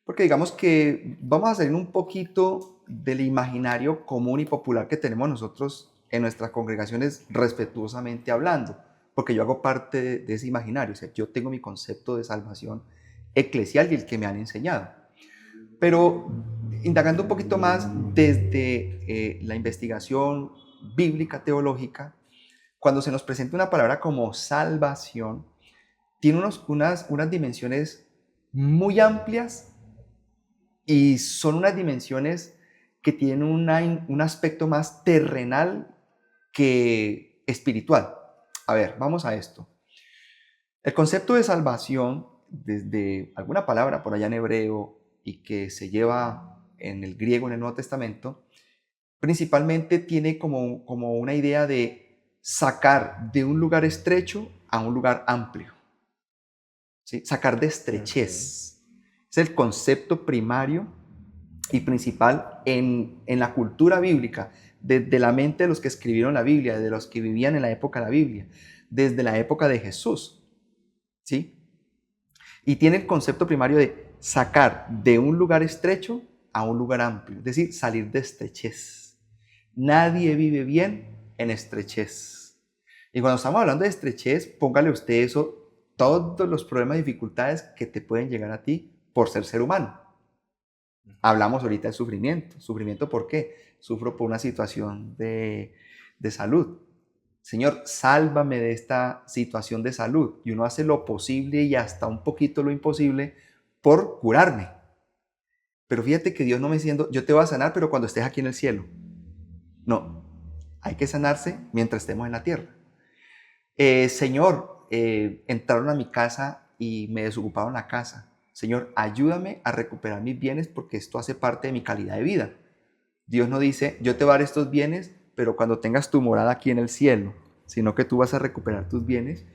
A: porque digamos que vamos a salir un poquito del imaginario común y popular que tenemos nosotros en nuestras congregaciones, respetuosamente hablando, porque yo hago parte de ese imaginario, o sea, yo tengo mi concepto de salvación eclesial y el que me han enseñado. Pero indagando un poquito más desde la investigación bíblica teológica, cuando se nos presenta una palabra como salvación, tiene unas dimensiones muy amplias y son unas dimensiones que tienen un aspecto más terrenal que espiritual. A ver, vamos a esto. El concepto de salvación, desde alguna palabra por allá en hebreo y que se lleva en el griego en el Nuevo Testamento, principalmente tiene como una idea de sacar de un lugar estrecho a un lugar amplio. ¿Sí? Sacar de estrechez. Es el concepto primario y principal en la cultura bíblica, desde la mente de los que escribieron la Biblia, de los que vivían en la época de la Biblia, desde la época de Jesús. ¿Sí? Y tiene el concepto primario de sacar de un lugar estrecho a un lugar amplio, es decir, salir de estrechez. Nadie vive bien en estrechez. Y cuando estamos hablando de estrechez, póngale usted eso, todos los problemas y dificultades que te pueden llegar a ti por ser humano. Hablamos ahorita de sufrimiento. ¿Sufrimiento por qué? Sufro por una situación de salud. Señor, sálvame de esta situación de salud. Y uno hace lo posible y hasta un poquito lo imposible por curarme. Pero fíjate que Dios no me diciendo, yo te voy a sanar, pero cuando estés aquí en el cielo. No, hay que sanarse mientras estemos en la tierra. Señor, entraron a mi casa y me desocuparon la casa. Señor, ayúdame a recuperar mis bienes porque esto hace parte de mi calidad de vida. Dios no dice, yo te voy a dar estos bienes, pero cuando tengas tu morada aquí en el cielo, sino que tú vas a recuperar tus bienes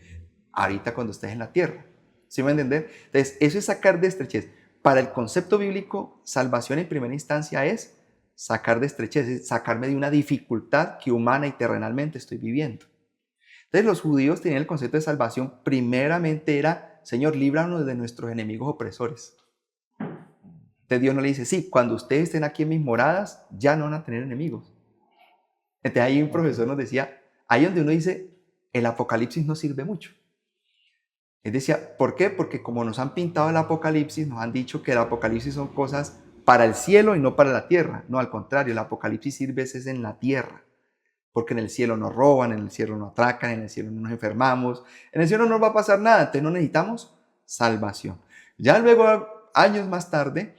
A: ahorita cuando estés en la tierra. ¿Sí me va a entender? Entonces, eso es sacar de estrechez. Para el concepto bíblico, salvación en primera instancia es sacar de estrechez, es sacarme de una dificultad que humana y terrenalmente estoy viviendo. Entonces, los judíos tenían el concepto de salvación, primeramente era, Señor, líbranos de nuestros enemigos opresores. Entonces Dios no le dice, sí, cuando ustedes estén aquí en mis moradas, ya no van a tener enemigos. Entonces ahí un profesor nos decía, ahí donde uno dice, el Apocalipsis no sirve mucho. Él decía, ¿por qué? Porque como nos han pintado el Apocalipsis, nos han dicho que el Apocalipsis son cosas para el cielo y no para la tierra. No, al contrario, el Apocalipsis sirve es en la tierra. Porque en el cielo nos roban, en el cielo nos atracan, en el cielo no nos enfermamos, en el cielo no nos va a pasar nada, entonces no necesitamos salvación. Ya luego, años más tarde,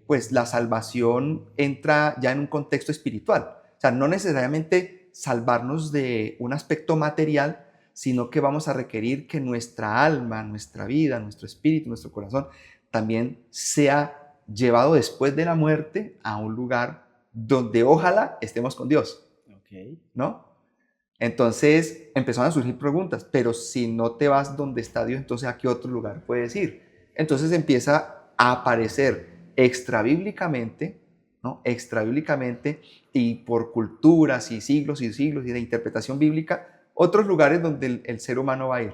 A: pues la salvación entra ya en un contexto espiritual. O sea, no necesariamente salvarnos de un aspecto material, sino que vamos a requerir que nuestra alma, nuestra vida, nuestro espíritu, nuestro corazón también sea llevado después de la muerte a un lugar donde ojalá estemos con Dios, ¿no? Entonces empezaron a surgir preguntas, pero si no te vas donde está Dios, entonces ¿a qué otro lugar puedes ir? Entonces empieza a aparecer extrabíblicamente, ¿no? Extrabíblicamente y por culturas y siglos y siglos y de interpretación bíblica, otros lugares donde el ser humano va a ir.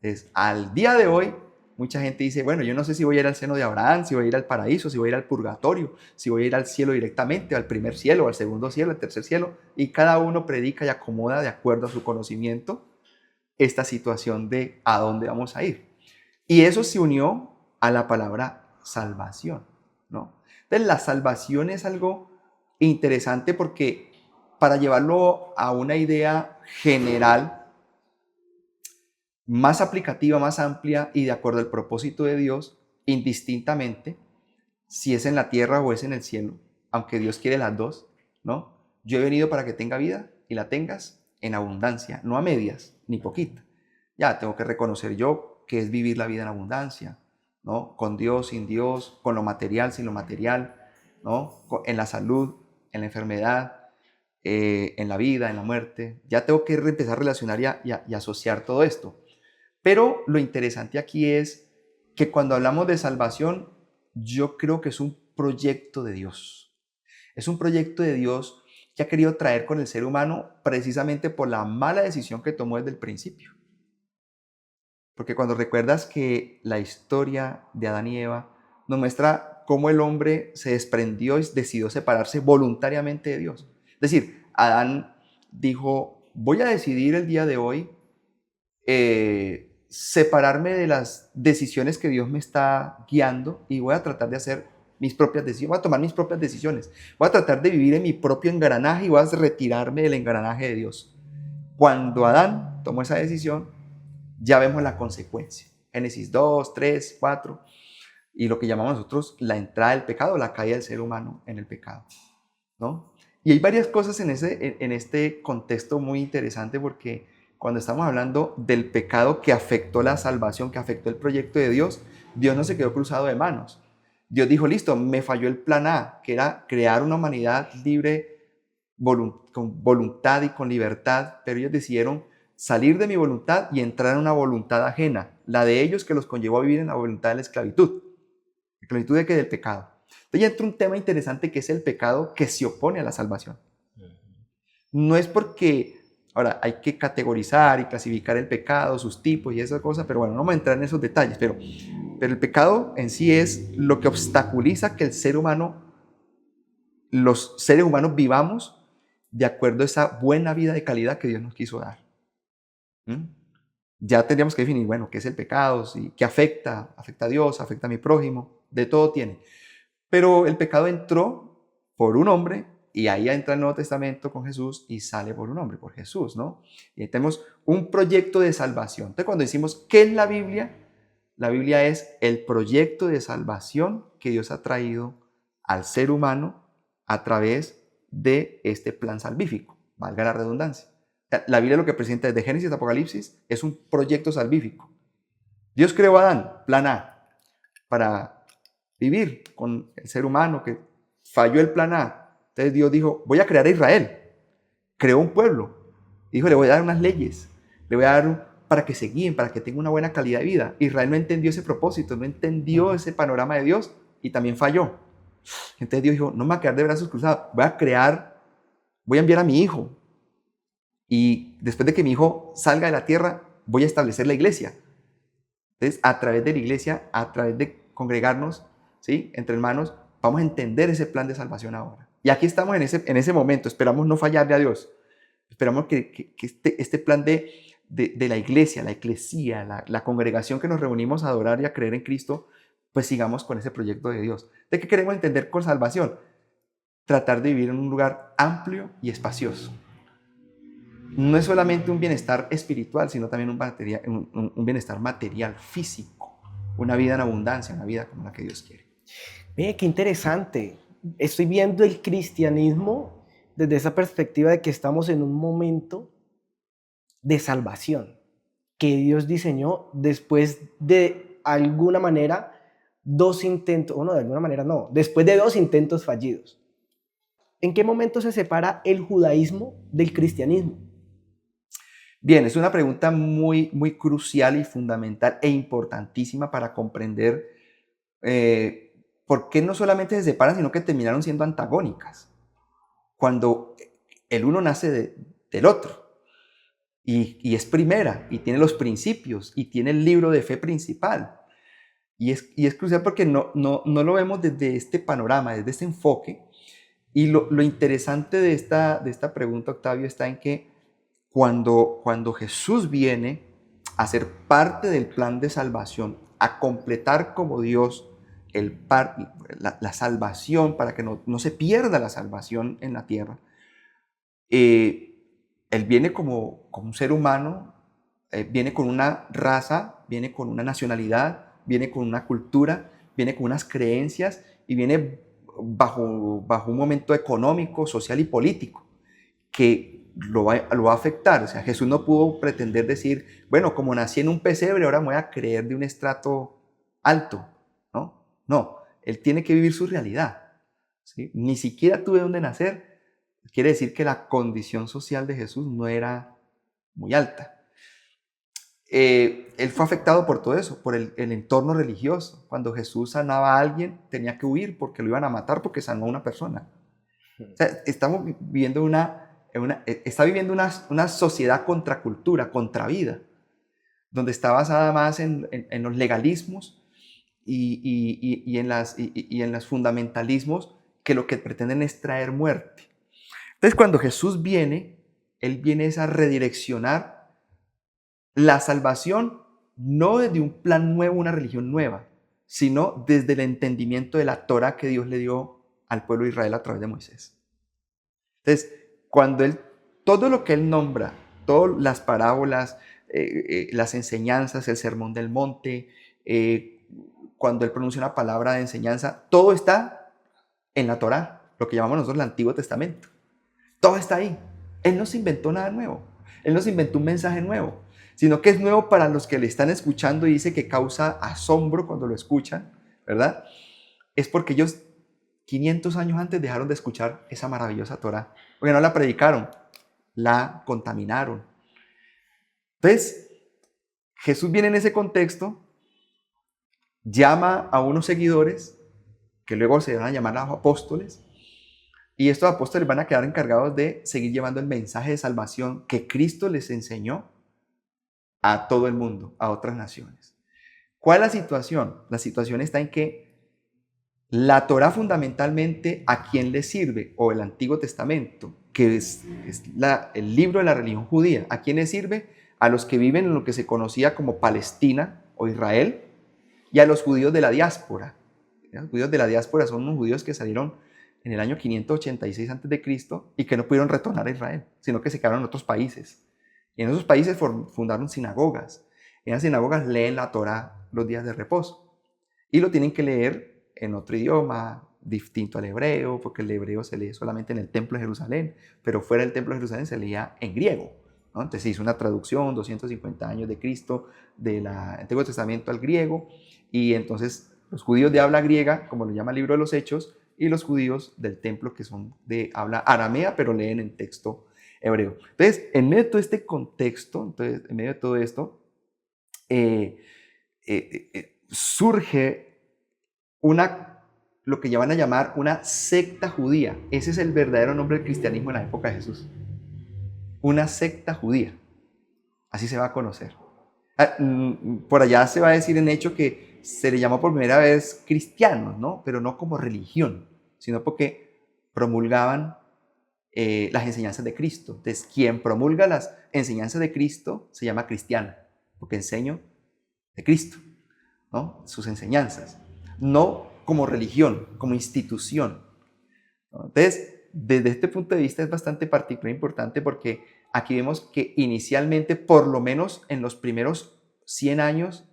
A: Entonces, al día de hoy, mucha gente dice, bueno, yo no sé si voy a ir al seno de Abraham, si voy a ir al paraíso, si voy a ir al purgatorio, si voy a ir al cielo directamente, al primer cielo, al segundo cielo, al tercer cielo, y cada uno predica y acomoda de acuerdo a su conocimiento esta situación de a dónde vamos a ir. Y eso se unió a la palabra salvación, ¿no? Entonces, la salvación es algo interesante porque para llevarlo a una idea general, más aplicativa, más amplia y de acuerdo al propósito de Dios, indistintamente, si es en la tierra o es en el cielo, aunque Dios quiere las dos, ¿no? Yo he venido para que tenga vida y la tengas en abundancia, no a medias, ni poquita. Ya tengo que reconocer yo que es vivir la vida en abundancia, ¿no? Con Dios, sin Dios, con lo material, sin lo material, ¿no? En la salud, en la enfermedad, en la vida, en la muerte. Ya tengo que empezar a relacionar y asociar todo esto. Pero lo interesante aquí es que cuando hablamos de salvación, yo creo que es un proyecto de Dios. Es un proyecto de Dios que ha querido traer con el ser humano precisamente por la mala decisión que tomó desde el principio. Porque cuando recuerdas que la historia de Adán y Eva nos muestra cómo el hombre se desprendió y decidió separarse voluntariamente de Dios. Es decir, Adán dijo, voy a decidir el día de hoy separarme de las decisiones que Dios me está guiando y voy a tratar de hacer mis propias decisiones, voy a tomar mis propias decisiones, voy a tratar de vivir en mi propio engranaje y voy a retirarme del engranaje de Dios. Cuando Adán tomó esa decisión, ya vemos la consecuencia. Génesis 2, 3, 4 y lo que llamamos nosotros la entrada del pecado, la caída del ser humano en el pecado, ¿no? Y hay varias cosas en este contexto muy interesante porque cuando estamos hablando del pecado que afectó la salvación, que afectó el proyecto de Dios, Dios no se quedó cruzado de manos. Dios dijo, listo, me falló el plan A, que era crear una humanidad libre, con voluntad y con libertad, pero ellos decidieron salir de mi voluntad y entrar en una voluntad ajena, la de ellos que los conllevó a vivir en la voluntad de la esclavitud. ¿La esclavitud de qué? Del pecado. Entonces ya entra un tema interesante que es el pecado que se opone a la salvación. No es porque, ahora hay que categorizar y clasificar el pecado, sus tipos y esas cosas, pero bueno, no vamos a entrar en esos detalles, pero el pecado en sí es lo que obstaculiza que el ser humano, los seres humanos vivamos de acuerdo a esa buena vida de calidad que Dios nos quiso dar. Ya tendríamos que definir, bueno, qué es el pecado, ¿sí? ¿Qué afecta? ¿Afecta a Dios? ¿Afecta a mi prójimo? De todo tiene. Pero el pecado entró por un hombre y ahí entra el Nuevo Testamento con Jesús y sale por un hombre, por Jesús, ¿no? Y tenemos un proyecto de salvación. Entonces, cuando decimos, ¿qué es la Biblia? La Biblia es el proyecto de salvación que Dios ha traído al ser humano a través de este plan salvífico, valga la redundancia. La Biblia lo que presenta desde Génesis a Apocalipsis es un proyecto salvífico. Dios creó a Adán, plan A, para vivir con el ser humano que falló el plan A. Entonces Dios dijo, voy a crear a Israel. Creó un pueblo. Dijo, le voy a dar unas leyes. Le voy a dar para que se guíen, para que tengan una buena calidad de vida. Israel no entendió ese propósito, no entendió ese panorama de Dios y también falló. Entonces Dios dijo, no me voy a quedar de brazos cruzados, voy a enviar a mi hijo. Y después de que mi hijo salga de la tierra, voy a establecer la iglesia. Entonces, a través de la iglesia, a través de congregarnos, ¿sí? Entre hermanos, vamos a entender ese plan de salvación ahora. Y aquí estamos en ese momento, esperamos no fallarle a Dios. Esperamos que este plan de la iglesia, la eclesía, la congregación que nos reunimos a adorar y a creer en Cristo, pues sigamos con ese proyecto de Dios. ¿De qué queremos entender con salvación? Tratar de vivir en un lugar amplio y espacioso. No es solamente un bienestar espiritual, sino también un bienestar material, físico, una vida en abundancia, una vida como la que Dios quiere.
B: Ve, qué interesante. Estoy viendo el cristianismo desde esa perspectiva de que estamos en un momento de salvación que Dios diseñó después de alguna manera 2 intentos, o no, de alguna manera no, después de 2 intentos fallidos. ¿En qué momento se separa el judaísmo del cristianismo?
A: Bien, es una pregunta muy, muy crucial y fundamental e importantísima para comprender por qué no solamente se separan, sino que terminaron siendo antagónicas. Cuando el uno nace del otro y es primera y tiene los principios y tiene el libro de fe principal. Y es crucial porque no lo vemos desde este panorama, desde este enfoque. Y lo interesante de esta pregunta, Octavio, está en que cuando Jesús viene a ser parte del plan de salvación, a completar como Dios la salvación, para que no se pierda la salvación en la tierra, Él viene como un ser humano, viene con una raza, viene con una nacionalidad, viene con una cultura, viene con unas creencias y viene bajo un momento económico, social y político que lo va a afectar. O sea, Jesús no pudo pretender decir, bueno, como nací en un pesebre, ahora me voy a creer de un estrato alto, ¿no? No, Él tiene que vivir su realidad, ¿sí? Ni siquiera tuve dónde nacer. Quiere decir que la condición social de Jesús no era muy alta. Él fue afectado por todo eso, por el entorno religioso. Cuando Jesús sanaba a alguien, tenía que huir porque lo iban a matar porque sanó a una persona. O sea, estamos viviendo está viviendo una sociedad contra cultura, contra vida, donde está basada más en los legalismos y en los fundamentalismos que lo que pretenden es traer muerte. Entonces, cuando Jesús viene, Él viene a redireccionar la salvación no desde un plan nuevo, una religión nueva, sino desde el entendimiento de la Torá que Dios le dio al pueblo de Israel a través de Moisés. Entonces, todo lo que Él nombra, todas las parábolas, las enseñanzas, el sermón del monte, cuando Él pronuncia una palabra de enseñanza, todo está en la Torá, lo que llamamos nosotros el Antiguo Testamento. Todo está ahí. Él no se inventó nada nuevo. Él no se inventó un mensaje nuevo, sino que es nuevo para los que le están escuchando y dice que causa asombro cuando lo escuchan, ¿verdad? Es porque ellos 500 años antes dejaron de escuchar esa maravillosa Torá, porque no la predicaron, la contaminaron. Entonces, Jesús viene en ese contexto, llama a unos seguidores, que luego se van a llamar a los apóstoles, y estos apóstoles van a quedar encargados de seguir llevando el mensaje de salvación que Cristo les enseñó a todo el mundo, a otras naciones. ¿Cuál es la situación? La situación está en que la Torá fundamentalmente, ¿a quién le sirve? O el Antiguo Testamento, que es el libro de la religión judía, ¿a quién le sirve? A los que viven en lo que se conocía como Palestina o Israel y a los judíos de la diáspora. Los judíos de la diáspora son unos judíos que salieron en el año 586 a.C. y que no pudieron retornar a Israel, sino que se quedaron en otros países. Y en esos países fundaron sinagogas. En las sinagogas leen la Torá los días de reposo y lo tienen que leer en otro idioma distinto al hebreo, porque el hebreo se lee solamente en el templo de Jerusalén, pero fuera del templo de Jerusalén se leía en griego, ¿no? Entonces se hizo una traducción 250 años de Cristo del Antiguo Testamento al griego, y entonces los judíos de habla griega, como lo llama el libro de los Hechos, y los judíos del templo que son de habla aramea, pero leen en texto hebreo. Entonces, en medio de todo este contexto, en medio de todo esto, surge lo que ya van a llamar una secta judía. Ese es el verdadero nombre del cristianismo en la época de Jesús. Una secta judía. Así se va a conocer. Por allá se va a decir en hecho que se le llamó por primera vez cristianos, ¿no? Pero no como religión, sino porque promulgaban las enseñanzas de Cristo. Entonces, quien promulga las enseñanzas de Cristo se llama cristiano, porque enseño de Cristo, ¿no? Sus enseñanzas. No como religión, como institución, ¿no? Entonces, desde este punto de vista es bastante particular e importante porque aquí vemos que inicialmente, por lo menos en los primeros 100 años,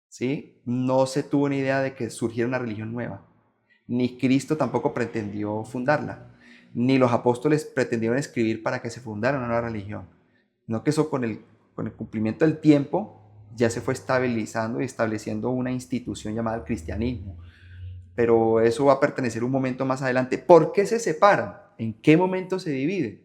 A: ¿sí?, no se tuvo ni idea de que surgiera una religión nueva. Ni Cristo tampoco pretendió fundarla, ni los apóstoles pretendieron escribir para que se fundara una nueva religión. No, que eso con el cumplimiento del tiempo ya se fue estabilizando y estableciendo una institución llamada el cristianismo. Pero eso va a pertenecer un momento más adelante. ¿Por qué se separan? ¿En qué momento se divide?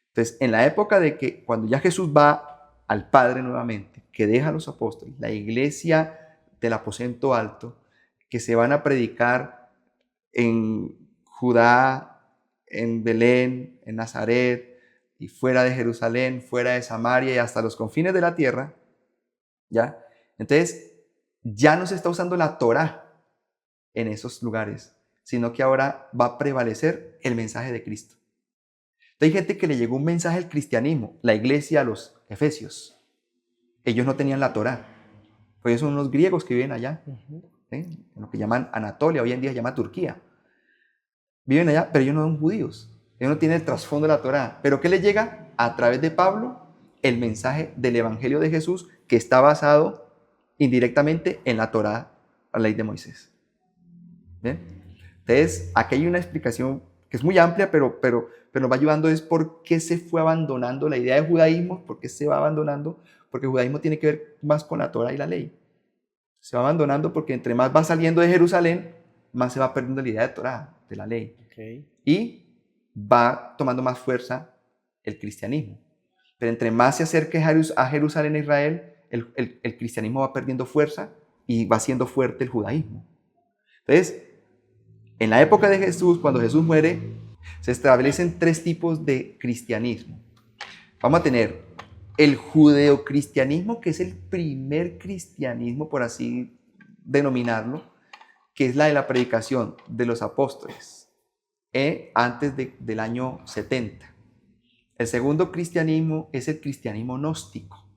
A: Entonces, en la época de que cuando ya Jesús va al Padre nuevamente, que deja a los apóstoles, la iglesia del aposento alto, que se van a predicar en Judá, en Belén, en Nazaret, y fuera de Jerusalén, fuera de Samaria y hasta los confines de la tierra, ¿ya? Entonces, ya no se está usando la Torá en esos lugares, sino que ahora va a prevalecer el mensaje de Cristo. Entonces, hay gente que le llegó un mensaje al cristianismo, la iglesia a los efesios. Ellos no tenían la Torá, pues ellos son unos griegos que viven allá, en lo que llaman Anatolia, hoy en día se llama Turquía. Viven allá, pero ellos no son judíos. Ellos no tienen el trasfondo de la Torá. ¿Pero qué les llega? A través de Pablo, el mensaje del Evangelio de Jesús, que está basado indirectamente en la Torá, la ley de Moisés. ¿Bien? Entonces, aquí hay una explicación que es muy amplia, pero nos va ayudando es por qué se fue abandonando la idea de judaísmo, por qué se va abandonando, porque el judaísmo tiene que ver más con la Torá y la ley. Se va abandonando porque entre más va saliendo de Jerusalén, más se va perdiendo la idea de Torá, de la ley. Okay. Y va tomando más fuerza el cristianismo. Pero entre más se acerque a Jerusalén e Israel, el cristianismo va perdiendo fuerza y va siendo fuerte el judaísmo. Entonces, en la época de Jesús, cuando Jesús muere, se establecen tres tipos de cristianismo. Vamos a tener el judeocristianismo, que es el primer cristianismo, por así denominarlo, que es la de la predicación de los apóstoles antes del año 70. El segundo cristianismo es el cristianismo gnóstico,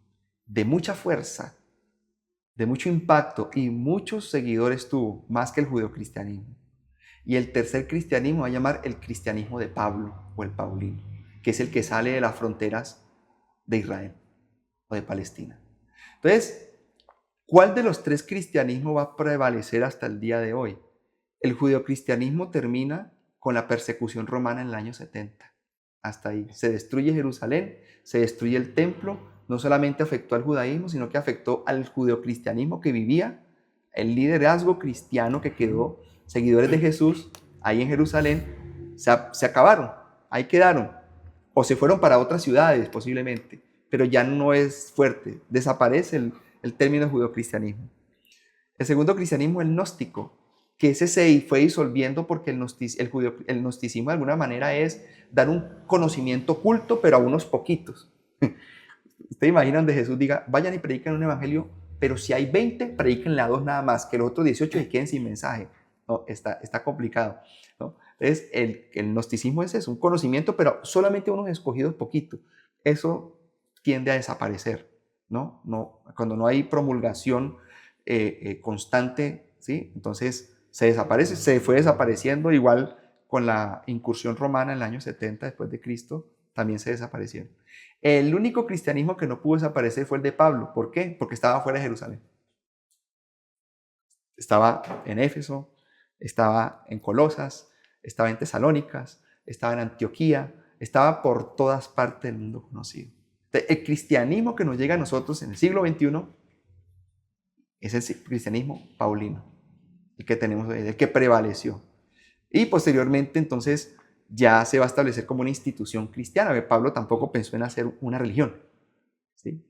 A: de mucha fuerza, de mucho impacto y muchos seguidores tuvo, más que el judeocristianismo. Y el tercer cristianismo va a llamar el cristianismo de Pablo o el paulino, que es el que sale de las fronteras de Israel o de Palestina. Entonces, ¿cuál de los tres cristianismos va a prevalecer hasta el día de hoy? El judeocristianismo termina con la persecución romana en el año 70. Hasta ahí. Se destruye Jerusalén, se destruye el templo. No solamente afectó al judaísmo, sino que afectó al judeocristianismo que vivía, el liderazgo cristiano que quedó, seguidores de Jesús, ahí en Jerusalén, se acabaron, ahí quedaron. O se fueron para otras ciudades posiblemente, pero ya no es fuerte, desaparece el término judeocristianismo. El segundo cristianismo es el gnóstico, que ese se fue disolviendo porque el gnosticismo de alguna manera es dar un conocimiento oculto, pero a unos poquitos. Ustedes imaginan de Jesús diga, vayan y prediquen un evangelio, pero si hay 20, predíquenle a 2 nada más, que los otros 18 se queden sin mensaje. No, está complicado, ¿no? Entonces, el gnosticismo es un conocimiento, pero solamente unos escogidos poquitos. Eso tiende a desaparecer, ¿no? Cuando no hay promulgación constante, ¿sí? Entonces se desaparece, se fue desapareciendo, igual con la incursión romana en el año 70 después de Cristo, también se desaparecieron. El único cristianismo que no pudo desaparecer fue el de Pablo. ¿Por qué? Porque estaba fuera de Jerusalén. Estaba en Éfeso, estaba en Colosas, estaba en Tesalónicas, estaba en Antioquía, estaba por todas partes del mundo conocido. El cristianismo que nos llega a nosotros en el siglo XXI es el cristianismo paulino, el que tenemos hoy, el que prevaleció. Y posteriormente, entonces, ya se va a establecer como una institución cristiana. Pablo tampoco pensó en hacer una religión, ¿sí?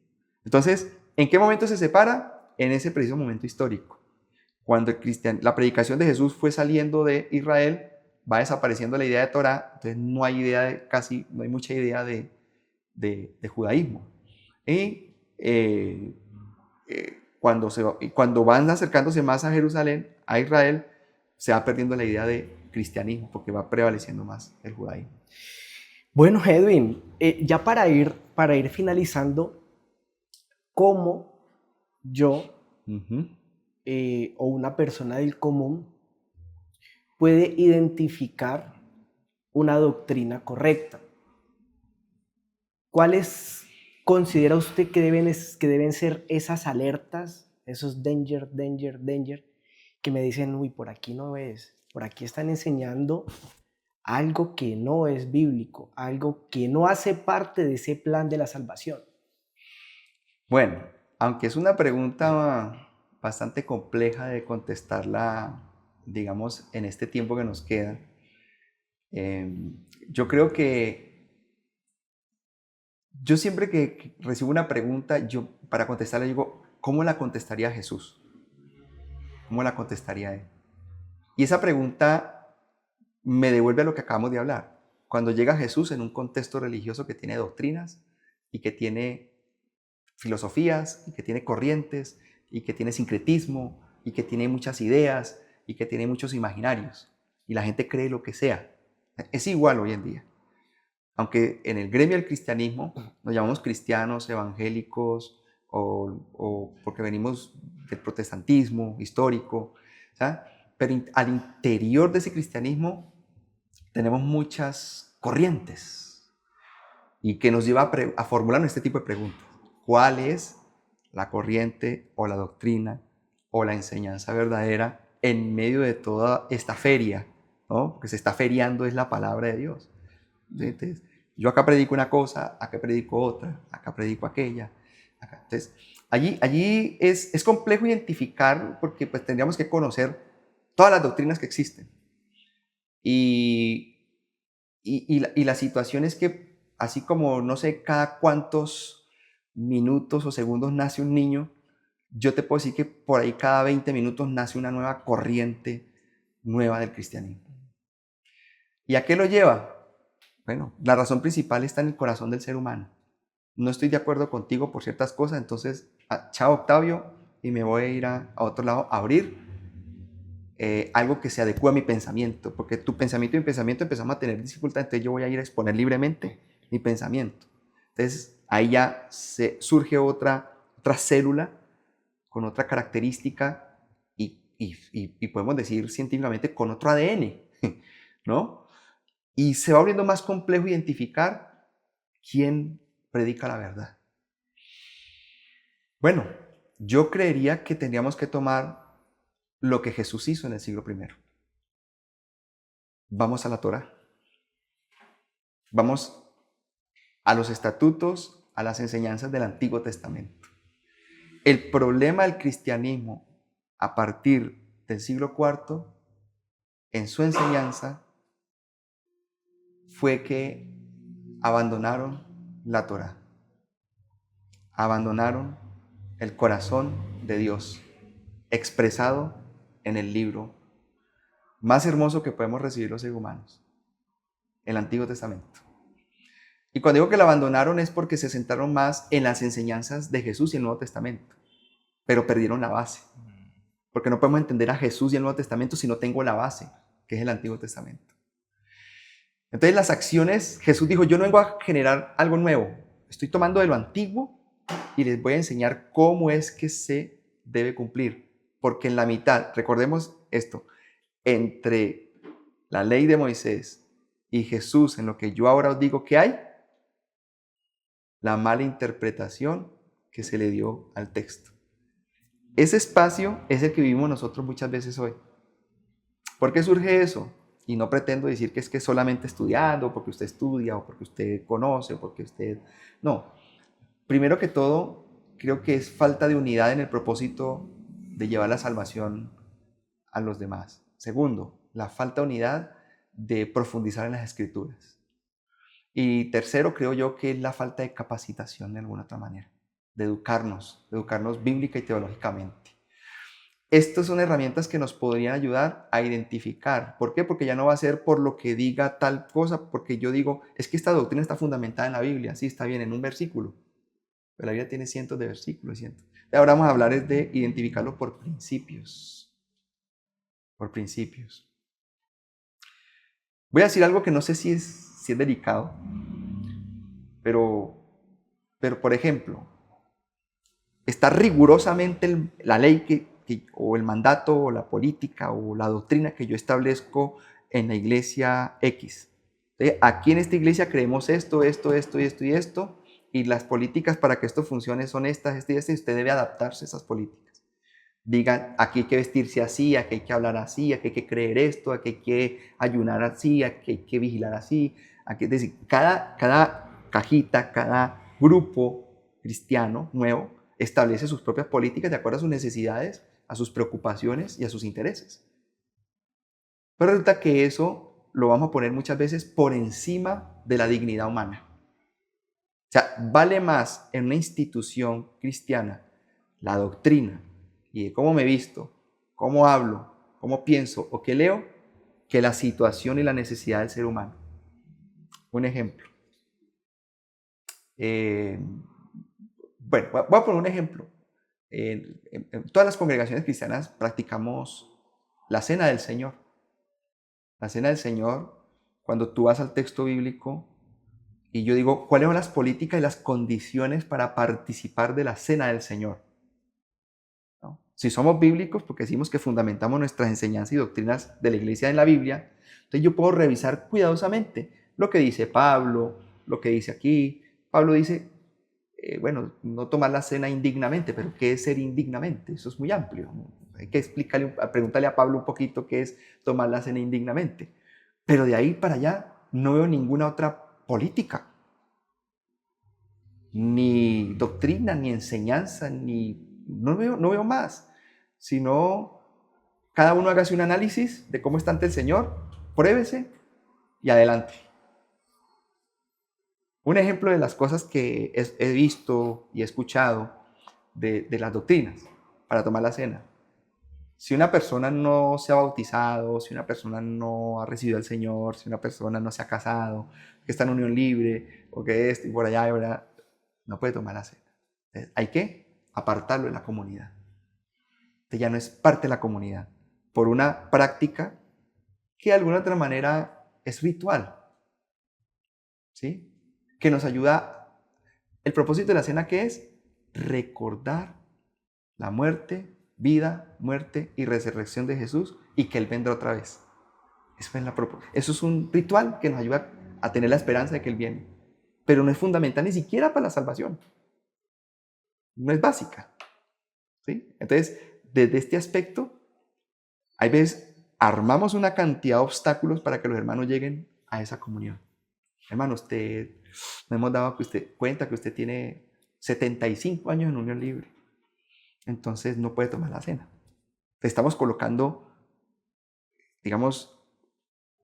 A: Entonces, ¿en qué momento se separa? En ese preciso momento histórico. Cuando la predicación de Jesús fue saliendo de Israel, va desapareciendo la idea de Torá, entonces no hay mucha idea de judaísmo. Y cuando van acercándose más a Jerusalén, a Israel, se va perdiendo la idea de cristianismo, porque va prevaleciendo más el judaísmo.
B: Bueno, Edwin, ya para ir finalizando, ¿cómo yo o una persona del común puede identificar una doctrina correcta? ¿Cuáles considera usted que deben ser esas alertas, esos danger, que me dicen, uy, por aquí no es, por aquí están enseñando algo que no es bíblico, algo que no hace parte de ese plan de la salvación?
A: Bueno, Aunque es una pregunta bastante compleja de contestarla, digamos, en este tiempo que nos queda, yo creo que yo siempre que recibo una pregunta, yo para contestarla digo, ¿cómo la contestaría Jesús? ¿Cómo la contestaría él? Y esa pregunta me devuelve a lo que acabamos de hablar. Cuando llega Jesús en un contexto religioso que tiene doctrinas y que tiene filosofías y que tiene corrientes y que tiene sincretismo y que tiene muchas ideas y que tiene muchos imaginarios y la gente cree lo que sea. Es igual hoy en día. Aunque en el gremio del cristianismo nos llamamos cristianos, evangélicos o porque venimos del protestantismo histórico, ¿sabes? Pero al interior de ese cristianismo tenemos muchas corrientes y que nos lleva a formular este tipo de preguntas. ¿Cuál es la corriente o la doctrina o la enseñanza verdadera en medio de toda esta feria, ¿no? Porque se está feriando es la palabra de Dios. Entonces, yo acá predico una cosa, acá predico otra, acá predico aquella. Acá. Entonces, allí es complejo identificar porque pues tendríamos que conocer todas las doctrinas que existen. Y la situación es que así como no sé cada cuántos minutos o segundos nace un niño, yo te puedo decir que por ahí cada 20 minutos nace una nueva corriente nueva del cristianismo. ¿Y a qué lo lleva? Bueno, la razón principal está en el corazón del ser humano. No estoy de acuerdo contigo por ciertas cosas, entonces, chao Octavio, y me voy a ir a otro lado a abrir algo que se adecue a mi pensamiento, porque tu pensamiento y mi pensamiento empezamos a tener dificultad, entonces yo voy a ir a exponer libremente mi pensamiento. Entonces, ahí ya surge otra célula con otra característica y podemos decir científicamente con otro ADN, ¿no? Y se va volviendo más complejo identificar quién predica la verdad. Bueno, yo creería que tendríamos que tomar lo que Jesús hizo en el siglo I. Vamos a la Torá. Vamos a los estatutos, a las enseñanzas del Antiguo Testamento. El problema del cristianismo a partir del siglo IV, en su enseñanza, fue que abandonaron la Torá. Abandonaron el corazón de Dios, expresado en el libro más hermoso que podemos recibir los seres humanos, el Antiguo Testamento. Y cuando digo que lo abandonaron es porque se centraron más en las enseñanzas de Jesús y el Nuevo Testamento, pero perdieron la base. Porque no podemos entender a Jesús y el Nuevo Testamento si no tengo la base, que es el Antiguo Testamento. Entonces las acciones, Jesús dijo, yo no vengo a generar algo nuevo, estoy tomando de lo antiguo y les voy a enseñar cómo es que se debe cumplir. Porque en la mitad, recordemos esto, entre la ley de Moisés y Jesús, en lo que yo ahora os digo que hay, la mala interpretación que se le dio al texto. Ese espacio es el que vivimos nosotros muchas veces hoy. ¿Por qué surge eso? Y no pretendo decir que es que solamente estudiando, porque usted estudia, o porque usted conoce, o porque usted... No. Primero que todo, creo que es falta de unidad en el propósito de llevar la salvación a los demás. Segundo, la falta de unidad de profundizar en las Escrituras. Y tercero, creo yo que es la falta de capacitación de alguna otra manera, de educarnos bíblica y teológicamente. Estas son herramientas que nos podrían ayudar a identificar. ¿Por qué? Porque ya no va a ser por lo que diga tal cosa, porque yo digo, es que esta doctrina está fundamentada en la Biblia, sí, está bien, en un versículo, pero la Biblia tiene cientos de versículos, cientos. Ahora vamos a hablar es de identificarlo por principios, Voy a decir algo que no sé si es delicado, pero por ejemplo, está rigurosamente la ley o el mandato o la política o la doctrina que yo establezco en la iglesia X. Aquí en esta iglesia creemos esto, esto, esto y esto y esto, y las políticas para que esto funcione son estas y usted debe adaptarse a esas políticas. Digan, aquí hay que vestirse así, aquí hay que hablar así, aquí hay que creer esto, aquí hay que ayunar así, aquí hay que vigilar así. Aquí, es decir, cada cajita, cada grupo cristiano nuevo establece sus propias políticas de acuerdo a sus necesidades, a sus preocupaciones y a sus intereses. Pero resulta que eso lo vamos a poner muchas veces por encima de la dignidad humana. O sea, vale más en una institución cristiana la doctrina y de cómo me visto, cómo hablo, cómo pienso o qué leo, que la situación y la necesidad del ser humano. Un ejemplo. Bueno, voy a poner un ejemplo. En todas las congregaciones cristianas practicamos la cena del Señor. La cena del Señor, cuando tú vas al texto bíblico y yo digo, ¿cuáles son las políticas y las condiciones para participar de la cena del Señor? ¿No? Si somos bíblicos, porque decimos que fundamentamos nuestras enseñanzas y doctrinas de la iglesia en la Biblia, entonces yo puedo revisar cuidadosamente lo que dice Pablo, lo que dice aquí. Pablo dice, bueno, no tomar la cena indignamente, pero ¿qué es ser indignamente? Eso es muy amplio. Hay que preguntarle a Pablo un poquito qué es tomar la cena indignamente. Pero de ahí para allá no veo ninguna otra política, ni doctrina, ni enseñanza, no veo más, sino cada uno hágase un análisis de cómo está ante el Señor, pruébese y adelante. Un ejemplo de las cosas que he visto y he escuchado de las doctrinas para tomar la cena. Si una persona no se ha bautizado, si una persona no ha recibido al Señor, si una persona no se ha casado, que está en unión libre, o que esto y por allá, ¿verdad? No puede tomar la cena. Entonces, hay que apartarlo de la comunidad. Entonces, ya no es parte de la comunidad por una práctica que de alguna otra manera es ritual, ¿sí? Que nos ayuda. El propósito de la cena, ¿qué es? Recordar la muerte, vida, muerte y resurrección de Jesús y que Él vendrá otra vez. Eso es un ritual que nos ayuda a tener la esperanza de que Él viene. Pero no es fundamental ni siquiera para la salvación. No es básica. ¿Sí? Entonces, desde este aspecto, hay veces armamos una cantidad de obstáculos para que los hermanos lleguen a esa comunión. Hermano, nos hemos dado cuenta que usted tiene 75 años en unión libre. Entonces no puede tomar la cena. Estamos colocando, digamos,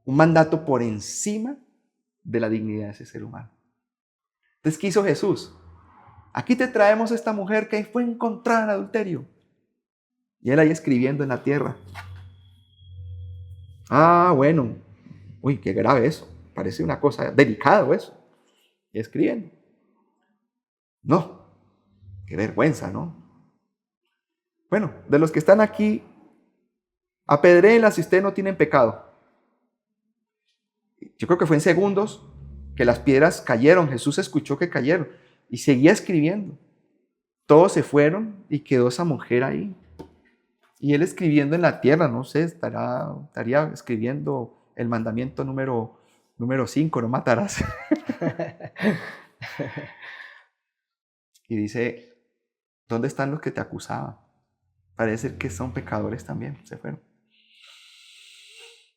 A: un mandato por encima de la dignidad de ese ser humano. Entonces, ¿qué hizo Jesús? Aquí te traemos a esta mujer que fue encontrada en adulterio. Y él ahí escribiendo en la tierra. Ah, bueno. Uy, qué grave eso. Parece una cosa delicada eso. Y escribiendo. No, qué vergüenza, ¿no? Bueno, de los que están aquí, apedréenlas si ustedes no tienen pecado. Yo creo que fue en segundos que las piedras cayeron. Jesús escuchó que cayeron y seguía escribiendo. Todos se fueron y quedó esa mujer ahí. Y él escribiendo en la tierra, no sé, estaría escribiendo el mandamiento número 5, no matarás. Y dice, ¿dónde están los que te acusaban? Parece que son pecadores también, se fueron.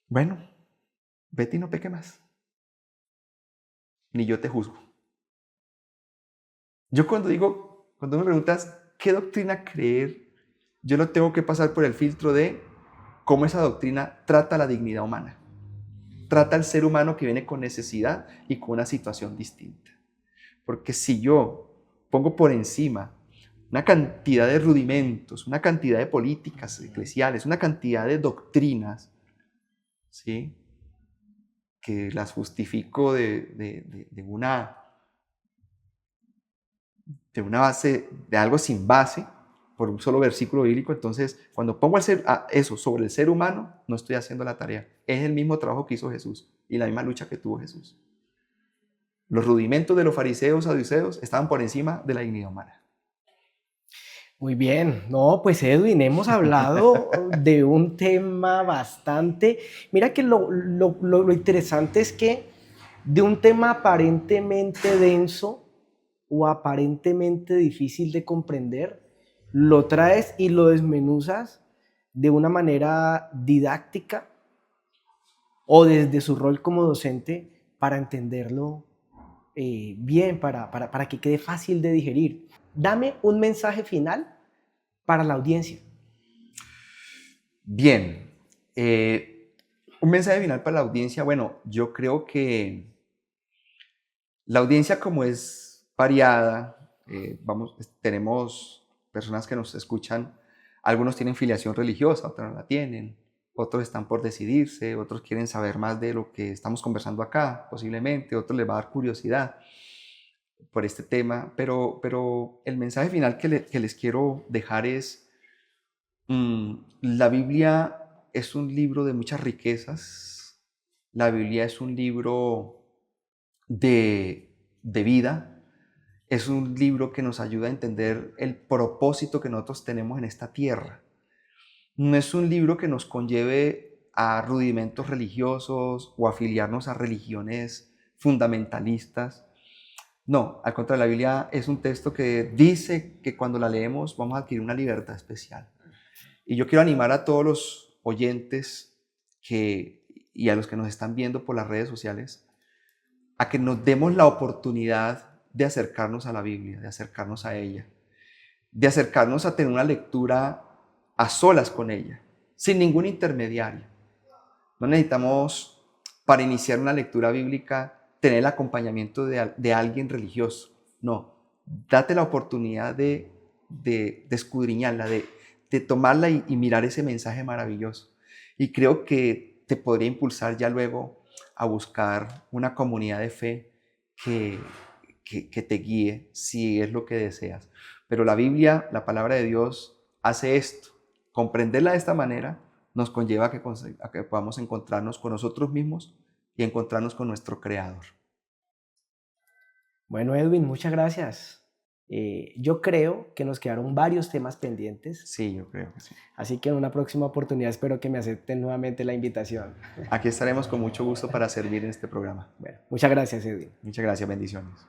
A: Bueno, vete y no peque más. Ni yo te juzgo. Yo cuando me preguntas qué doctrina creer, yo lo tengo que pasar por el filtro de cómo esa doctrina trata la dignidad humana. Trata al ser humano que viene con necesidad y con una situación distinta. Porque si yo pongo por encima una cantidad de rudimentos, una cantidad de políticas eclesiales, una cantidad de doctrinas, ¿sí?, que las justifico de una base, de algo sin base, por un solo versículo bíblico, entonces cuando pongo eso sobre el ser humano, no estoy haciendo la tarea. Es el mismo trabajo que hizo Jesús y la misma lucha que tuvo Jesús. Los rudimentos de los fariseos, saduceos, estaban por encima de la dignidad humana.
B: Muy bien, no, pues Edwin, hemos hablado de un tema bastante, mira que lo interesante es que de un tema aparentemente denso o aparentemente difícil de comprender, lo traes y lo desmenuzas de una manera didáctica o desde su rol como docente para entenderlo bien, para que quede fácil de digerir. Dame un mensaje final para la audiencia.
A: Bien, un mensaje final para la audiencia. Bueno, yo creo que la audiencia, como es variada, tenemos personas que nos escuchan, algunos tienen filiación religiosa, otros no la tienen, otros están por decidirse, otros quieren saber más de lo que estamos conversando acá, posiblemente, otros les va a dar curiosidad por este tema, pero el mensaje final que les quiero dejar es, la Biblia es un libro de muchas riquezas, la Biblia es un libro de vida, es un libro que nos ayuda a entender el propósito que nosotros tenemos en esta tierra. No es un libro que nos conlleve a rudimentos religiosos o afiliarnos a religiones fundamentalistas. No, al contrario, la Biblia es un texto que dice que cuando la leemos vamos a adquirir una libertad especial. Y yo quiero animar a todos los oyentes y a los que nos están viendo por las redes sociales a que nos demos la oportunidad de acercarnos a la Biblia, de acercarnos a ella, de acercarnos a tener una lectura a solas con ella, sin ningún intermediario. No necesitamos, para iniciar una lectura bíblica, tener el acompañamiento de alguien religioso. No, date la oportunidad de escudriñarla, de tomarla y mirar ese mensaje maravilloso. Y creo que te podría impulsar ya luego a buscar una comunidad de fe que te guíe si es lo que deseas. Pero la Biblia, la palabra de Dios, hace esto. Comprenderla de esta manera nos conlleva a que podamos encontrarnos con nosotros mismos y encontrarnos con nuestro Creador.
B: Bueno, Edwin, muchas gracias. Yo creo que nos quedaron varios temas pendientes.
A: Sí, yo creo que sí.
B: Así que en una próxima oportunidad espero que me acepten nuevamente la invitación.
A: Aquí estaremos con mucho gusto para servir en este programa.
B: Bueno, muchas gracias, Edwin.
A: Muchas gracias, bendiciones.